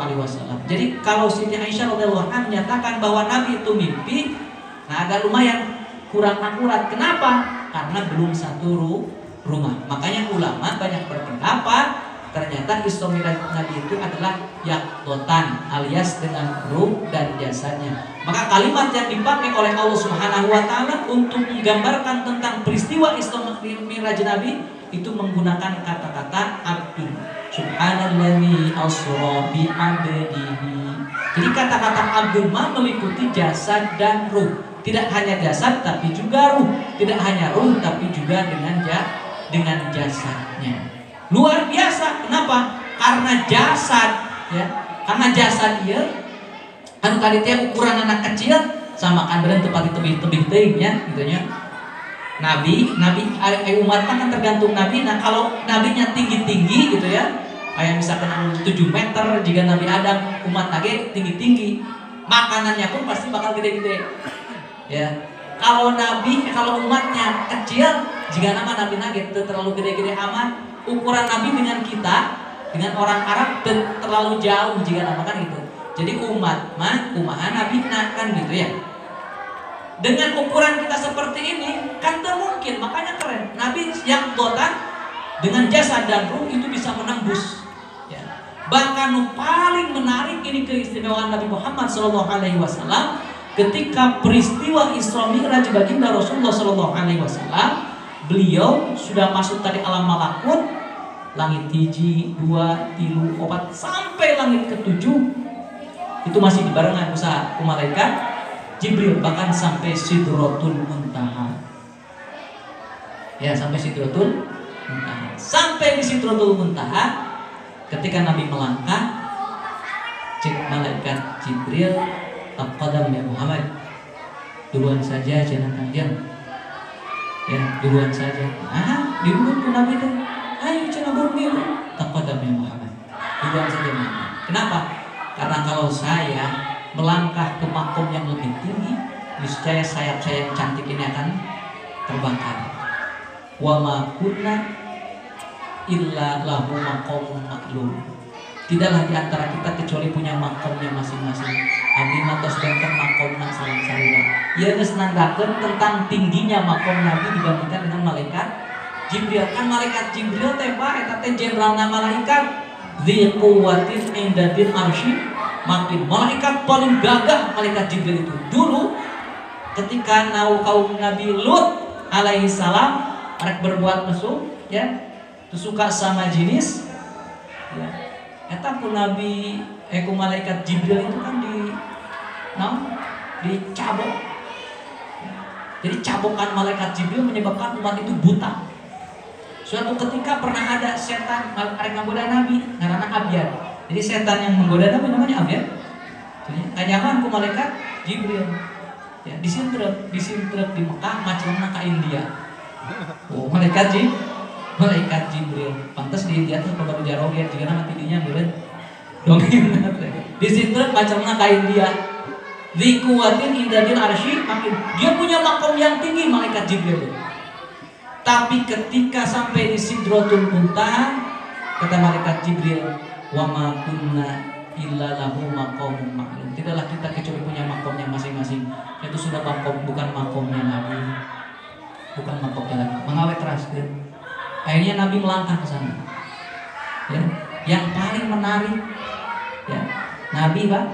Jadi kalau Siti Aisyah radhiyallahu anha menyatakan bahwa Nabi itu mimpi, nah agak lumayan kurang akurat. Kenapa? Karena belum satu rumah. Makanya ulama banyak berpendapat ternyata Isra Mi'raj Nabi itu adalah yaqdotan alias dengan ruh dan jasadnya. Maka kalimat yang dipakai oleh Allah Subhanahu wa taala untuk menggambarkan tentang peristiwa Isra Mi'raj Nabi itu menggunakan kata-kata abdun. Subhanalladzi asra bi 'abdihi. Jadi kata-kata abdun meliputi jasad dan ruh. Tidak hanya jasad tapi juga ruh. Tidak hanya ruh tapi juga dengan jasadnya. Luar biasa. Kenapa? Karena jasad, ya. Karena jasad dia anu tadi teh ukuran anak kecil sama kan beren tepat tebih-tebih teuing nya gitu nya. Nabi umat kan tergantung nabi. Nah, kalau nabinya tinggi-tinggi gitu ya. Kayak misalkan 7 meter jika Nabi Adam, umat lagi tinggi-tinggi. Makanannya pun pasti bakal gede-gede. Ya. Kalau umatnya kecil, jika nama nabi nage terlalu gede-gede amat. Ukuran Nabi dengan kita, dengan orang Arab terlalu jauh jika namakan gitu. Jadi umat mah kumaha Nabi kan gitu ya. Dengan ukuran kita seperti ini kan tak mungkin, makanya keren. Nabi yang dotan dengan jasad dan ruh itu bisa menembus. Ya. Bahkan paling menarik ini keistimewaan Nabi Muhammad SAW ketika peristiwa Isra Mi'raj baginda Rasulullah SAW. Beliau sudah masuk tadi alam malakut, langit 1, 2, 3, 4 sampai langit ke-7 itu masih dibarengan usaha malaikat Jibril, bahkan sampai Sidratul Muntaha. Ya, sampai Sidratul Muntaha. Sampai di Sidratul Muntaha, ketika Nabi melangkah, cek malaikat Jibril, taqaddam ya Muhammad, duluan saja jangan kanjeng. Ya, duluan saja. Dirubut ke Nabi itu. Ayo cenah bumi, taqaddam ya Muhammad. Duluan saja Muhammad. Kenapa? Karena kalau saya melangkah ke makom yang lebih tinggi, niscaya sayap saya yang cantik ini akan terbakar. Wa ma kunna illa lahu maqamun maklum. Tidaklah di antara kita kecuali punya makomnya masing-masing. Abdi matos benten makomna sareng-sareng. Ieu geus nandakeun tentang tingginya makom Nabi dibandingkan dengan malaikat Jibril. Kan malaikat Jibril teh eta teh jenderalna malaikat, dzi quwwatin indatil arsy makin. Malaikat paling gagah malaikat Jibril itu. Dulu ketika kaum Nabi Lut alaihi salam rek berbuat mesum, ya, suka sama jinis, ya. Eta ku Nabi, ku malaikat Jibril itu kan dicabok. Jadi cabokan malaikat Jibril menyebabkan umat itu buta. Suatu ketika pernah ada setan arek nggoda Nabi, ngaranna Abyad. Jadi setan yang menggoda Nabi namanya Abyad. Jadi kanyaman ku malaikat Jibril. Ya, disintrek di Mekah macelna ka India. Oh, malaikat Jibril. Pantes di India tuh baru jaroget jika nama tidinya beureun. Dongeng disintrek macelna ka India. Dzi quwwatin indadil arsy makin. Dia punya makom yang tinggi malaikat Jibril. Tapi ketika sampai di Sidratul Muntaha, kata malaikat Jibril, wa ma kunna illa lahu maqamun ma'lum. Tidaklah kita kecuali punya makomnya masing-masing. Itu sudah makom, bukan makomnya Nabi. Bukan makomnya Nabi. Mengawet teraskeun. Akhirnya Nabi melangkah ke sana. Ya, yang paling menarik, ya, Nabi Pak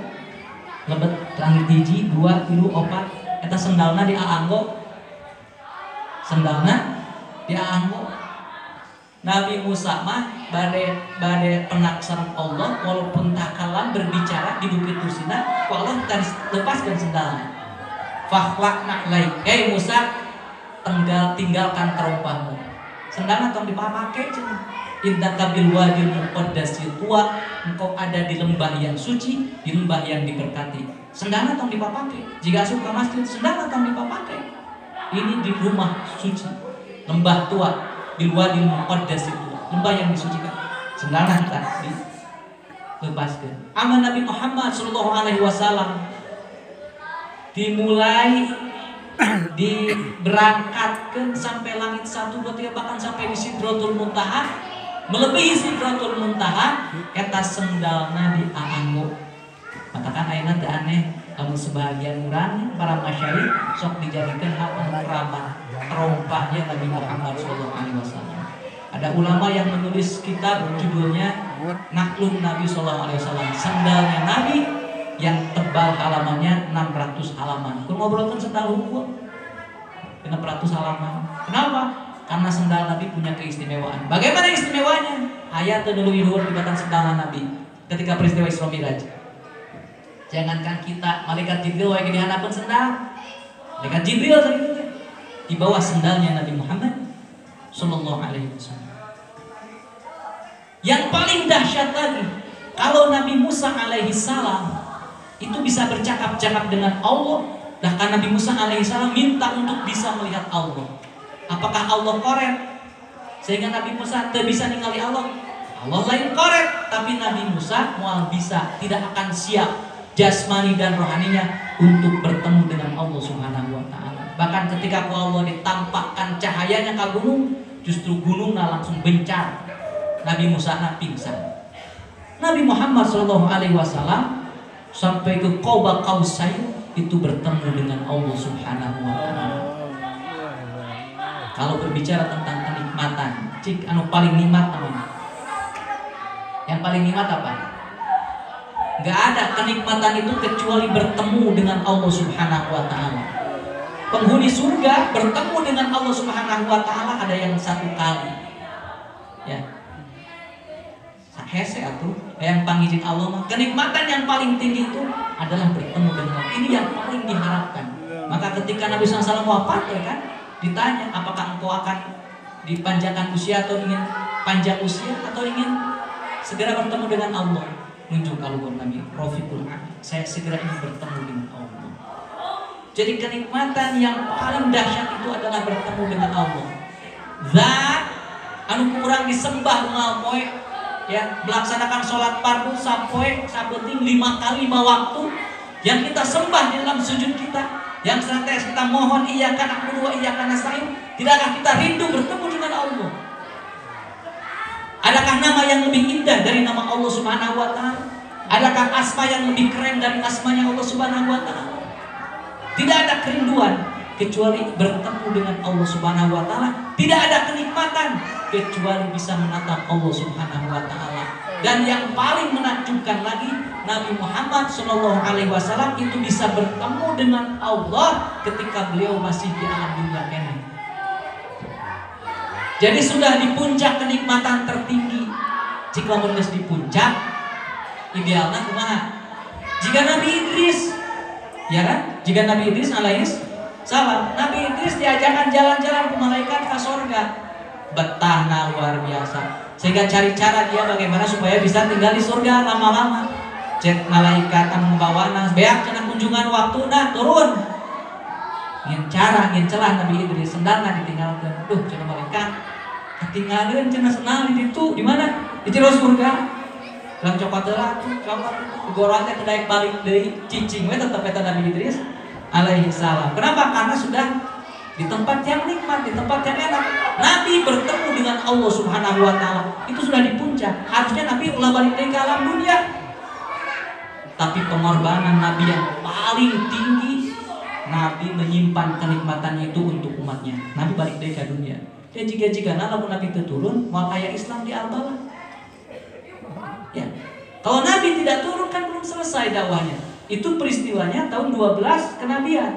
lebet langit hiji, 2, 3, 4. Eta sendalna di aanggo. Nabi Musa mah bade penak sareng Allah walaupun takalan berbicara di bukit Tursina, Allah lepaskan sendalnya. Fakhlaqna laik. Hei Musa, tinggalkan terompahmu. Sendalnya tong dipake cenah. Innaka bil wadil muqaddas tua, engkau ada di lembah yang suci, di lembah yang diberkati. Sendalnya tong dipake. Jika asup ke masjid, sendalnya tong dipake. Ini di rumah suci, lembah tua, di wadil muqaddas itu, lembah yang disucikan. Sendalnya kita dilepaskan. Aman Nabi Muhammad sallallahu alaihi wasallam dimulai diberangkatkan sampai langit 1, 2, 3, bahkan sampai di Sidratul Muntaha, melebihi Sidratul Muntaha, eta sendalna di aanggo. Katakan ayeuna teu aneh, lamun sebagian urang para masyayikh sok dijadikan hal keramat terompahnya Nabi Muhammad sallallahu alaihi wasallam. Ada ulama yang menulis kitab judulnya Naklun Nabi sallallahu alaihi wasallam, sendalnya Nabi yang tebal halamannya 600 halaman. Kun ngobrolkeun sendal hukum 600 halaman. Kenapa? Karena sendal Nabi punya keistimewaan. Bagaimana istimewanya? Ayat teu luhur di batang sendal Nabi ketika peristiwa Isra Mi'raj. Jangankan kita, malaikat Jibril wae dihanapeun sendal. Malaikat Jibril sakitu teh di bawah sendalnya Nabi Muhammad sallallahu alaihi wasallam. Yang paling dahsyat lagi, kalau Nabi Musa alaihi salam itu bisa bercakap-cakap dengan Allah, bahkan Nabi Musa alaihi salam minta untuk bisa melihat Allah. Apakah Allah korek sehingga Nabi Musa tidak bisa ningali Allah? Allah lain korek, tapi Nabi Musa mual bisa, tidak akan siap jasmani dan rohaninya untuk bertemu dengan Allah Subhanahu wa taala. Bahkan ketika Allah ditampakkan cahayanya ke gunung, justru gunungnya langsung bencar. Nabi Musa pingsan. Nabi Muhammad sallallahu alaihi wasallam sampai ke Qaba Qausain itu bertemu dengan Allah Subhanahu wa taala. Kalau berbicara tentang kenikmatan, cik anu paling nikmat namanya. Yang paling nikmat apa? Gak ada kenikmatan itu kecuali bertemu dengan Allah Subhanahu wa taala. Penghuni surga bertemu dengan Allah Subhanahu wa taala ada yang 1 kali. Ya. Hese atuh, yang panggilin Allah mah. Kenikmatan yang paling tinggi itu adalah bertemu dengan Allah. Ini yang paling diharapkan. Maka ketika Nabi SAW wafat, ya kan, ditanya apakah engkau akan dipanjangkan usia atau ingin panjang usia atau ingin segera bertemu dengan Allah? Nunjuk kalau Nabi Rafiqul A'la, saya segera ingin bertemu dengan Allah. Jadi kenikmatan yang paling dahsyat itu adalah bertemu dengan Allah. Zat anu kurang disembah ngamoy ya, melaksanakan sholat fardu sampai sabeting 5 kali 5 waktu yang kita sembah di dalam sujud kita, yang senantiasa kita mohon iyyaka na'budu wa iyyaka nasta'in. Tidakkah kita rindu bertemu dengan Allah? Adakah nama yang lebih indah dari nama Allah Subhanahu wa taala? Adakah asma yang lebih keren dari asmanya Allah Subhanahu wa taala? Tidak ada kerinduan kecuali bertemu dengan Allah Subhanahu wa taala. Tidak ada kenikmatan kecuali bisa menatap Allah Subhanahu wa taala. Dan yang paling menakjubkan lagi, Nabi Muhammad sallallahu alaihi wasallam itu bisa bertemu dengan Allah ketika beliau masih di alam dunia ini. Jadi sudah di puncak kenikmatan tertinggi. Jika menulis di puncak, idealnya kumaha? Jika Nabi Idris, ya kan? Jika Nabi Idris alaihis salam, Nabi Idris diajarkan jalan-jalan ke malaikat ke surga. Betahna luar biasa. Sehingga cari cara dia bagaimana supaya bisa tinggal di surga lama-lama. Cek malaikat anu membawana, beak cenah kunjungan waktu nah turun. Ingin cara, ingin celah Nabi Idris sendalna ditinggalkan. Duh, cenah malaikat ketinggalan cenah senal di situ di mana? Di jero surga. Lang cokot heula, cokot gorongnya kedaek balik deui, cicing we tetep eta Nabi Idris alaihi salam. Kenapa? Karena sudah di tempat yang nikmat, di tempat yang enak. Nabi bertemu dengan Allah Subhanahu wa taala itu sudah di puncak. Harusnya Nabi ulah balik deui ke alam dunia. Tapi pengorbanan Nabi yang paling tinggi, Nabi menyimpan kenikmatannya itu untuk umatnya. Nabi balik deui ke dunia. Ya jika lamun Nabi itu turun, mau aya Islam di al-bala. Ya. Kalau Nabi tidak turun kan belum selesai dakwahnya. Itu peristiwanya tahun 12 kenabian.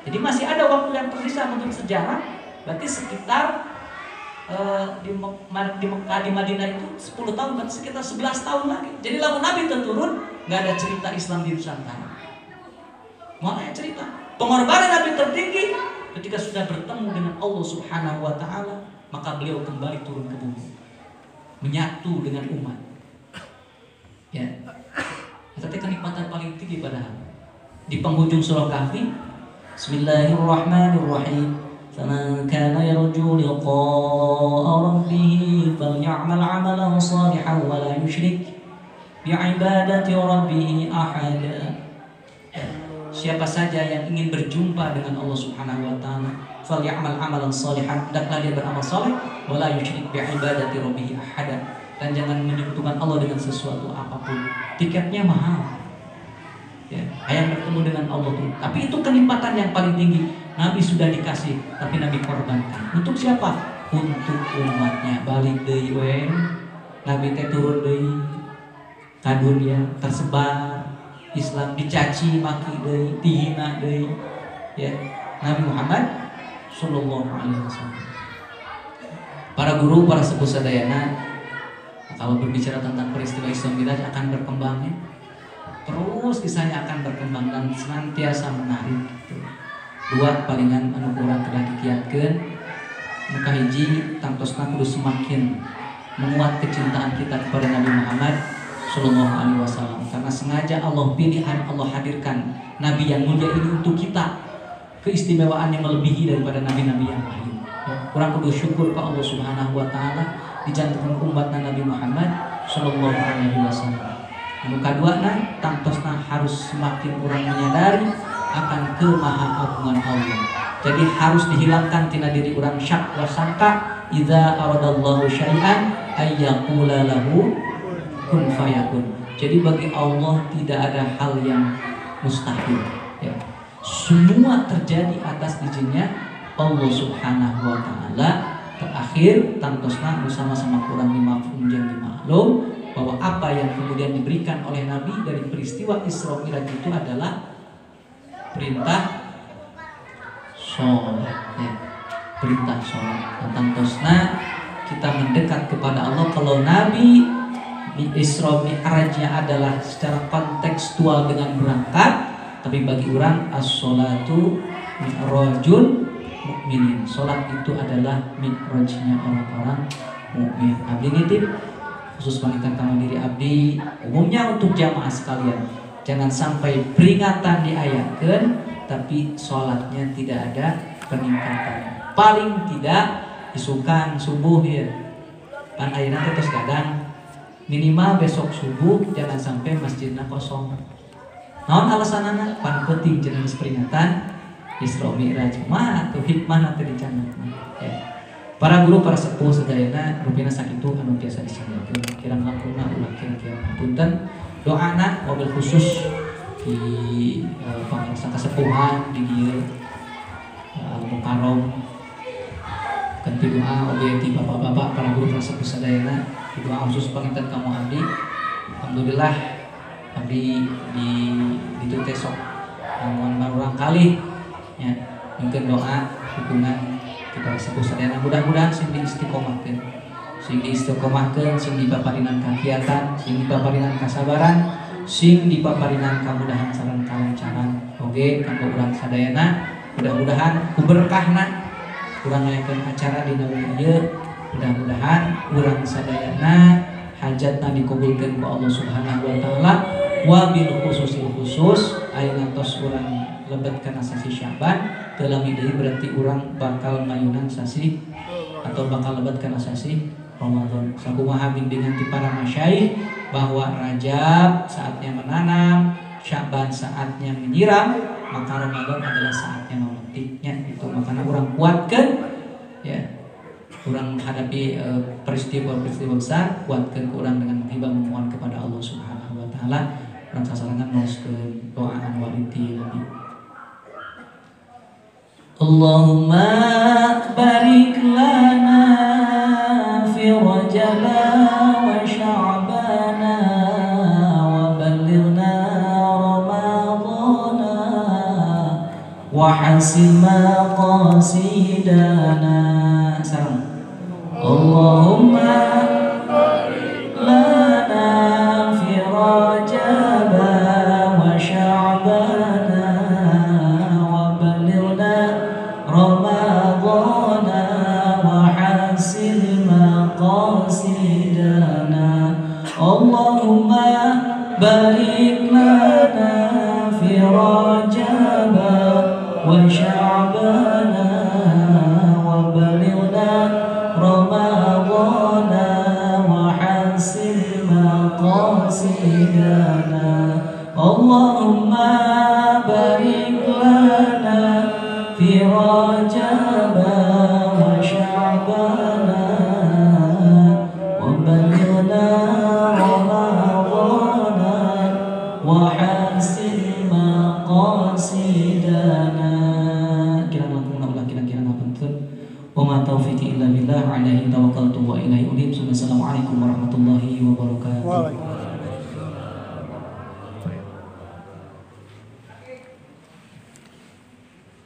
Jadi masih ada waktu yang tersisa menurut sejarah. Berarti sekitar di Mekah, di Madinah itu 10 tahun, berarti sekitar 11 tahun lagi. Jadi lamun Nabi itu turun, nggak ada cerita Islam di Nusantara. Mau ada cerita pengorbanan Nabi tertinggi ketika sudah bertemu dengan Allah Subhanahu wa taala, maka beliau kembali turun ke bumi, menyatu dengan umat. Ya. Tapi kenikmatan paling tinggi padahal. Di penghujung surah Kahfi, Bismillahirrahmanirrahim. Faman kana yarju liqa'a rabbih faly'amal 'amalan shalihan wa la yusyrik bi'ibadati rabbih ahada. Siapa saja yang ingin berjumpa dengan Allah Subhanahu wa taala, falyamal amalan shalihan, hendaklah dia beramal saleh, wala yusyrik bi'ibadati rabbih ahada, dan jangan menyekutukan Allah dengan sesuatu apapun. Tiketnya mahal. Ya, ayam bertemu dengan Allah itu. Tapi itu kenikmatan yang paling tinggi. Nabi sudah dikasih, tapi Nabi korbankan. Untuk siapa? Untuk umatnya. Balik deui we. Nabi teh turun deui ka dunia, tersebar Islam, dicaci maki deui, dihina deui. Ya, Nabi Muhammad sallallahu alaihi wasallam. Para guru, para sepuh sadayana, kalau berbicara tentang peristiwa Islam kita akan berkembang ya. Terus kisahnya akan berkembang dan senantiasa menarik gitu. Dua palingan anu kurang kedah dikiatkeun, muka hiji tangtosna kudu semakin menguat kecintaan kita kepada Nabi Muhammad sallallahu alaihi wasallam, karena sengaja Allah pilih, Allah hadirkan Nabi yang mulia ini untuk kita. Keistimewaan yang melebihi daripada nabi-nabi yang lain. Ya, kurang kudu syukur ke Allah Subhanahu wa taala dijantankan umat Nabi Muhammad sallallahu alaihi wasallam. Anu kaduana tangtosna harus semakin orang menyadari akan kemahagungan Allah. Jadi harus dihilangkan tina diri orang syak wa sangka, idza aradallahu syai'an ayyaqula lahu kun fayakun. Jadi bagi Allah tidak ada hal yang mustahil ya. Semua terjadi atas izinnya Allah Subhanahu wa taala. Terakhir tangtosna bersama-sama kurang dimafhum jeung dimaklum bahwa apa yang kemudian diberikan oleh Nabi dari peristiwa Isra Mi'raj itu adalah perintah sholat ya. Perintah sholat. Tentang tosna kita mendekat kepada Allah. Kalau Nabi di Isra Mi'rajnya adalah secara kontekstual dengan berangkat, tapi bagi orang as-sholatu mi'rajun mukminin. Salat itu adalah mi'rajnya orang-orang mukmin. Abdi nitip khusus panitia kamu diri abdi, umumnya untuk jamaah sekalian, jangan sampai peringatan diayakan tapi sholatnya tidak ada peningkatan. Paling tidak isukan subuh ya, kan ayeuna terus kadang minimal besok subuh jangan sampai masjidnya kosong. Naon alasanana? Pan penting jangan peringatan Isra Mi'raj mah atuh hikmah teh dicanangkeun ya. Para guru, para sepuh sadayana rupina sakitu anu biasa disampaikan. Kirang langkungna ulah kira-kira punten. Doana mobil khusus di pangrasa kasepuhan di dieu Al-Mukarram. Kanti doa oge ti bapak-bapak para guru para sepuh sadayana, doa khusus panginten kamu abdi. Alhamdulillah abdi di ditu teh sok ngamuan urang kali ya. Mungkin doa dukungan kita sepuh sadayana mudah-mudahan sing diistiqomahkeun, sing dipaparinan kakiatan, sing dipaparinan kasabaran, sing dipaparinan kamudahan sareng kalancaran oge kanggo urang sadayana. Mudah-mudahan ku berkahna urang ngayakeun acara dina ieu, mudah-mudahan urang sadayana hajatna dikabulkeun ku Allah Subhanahu wa taala. Wabil khusus ayeuna tos urang lebet kana sasi Syaban, telah deui berarti urang bakal mayunan sasi atau bakal lebat kana sasi Ramadan. Sakumaha bimbingan ti para masyayikh bahwa Rajab saatnya menanam, Syaban saatnya menyiram, maka Ramadan adalah saatnya memetiknya. Itu makanya urang kuatkeun ya. Urang menghadapi peristiwa-peristiwa besar, kuatkeun urang dengan menghibah memohon kepada Allah Subhanahu wa taala. Urang sasarangan maoskeun doa anu waliti Nabi. Allahumma barik lana fi Rajab wa Sya'ban wa ballighna Ramadana wa hasin maqasidana. Sareng Allahumma barik lana fi Rajab wa Sya'ban wa ballighna Ramadana wa hasin maqasidana. Allahumma barik lana fi Rajab wa Sya'ban wa ballighna Ramadana wa hasin maqasidana. Allahumma barik lana fi Rajab wa Sya'ban wa ballighna Ramadana wa hasin maqasidana. Kira-kira ngapunten wa ma taufiqi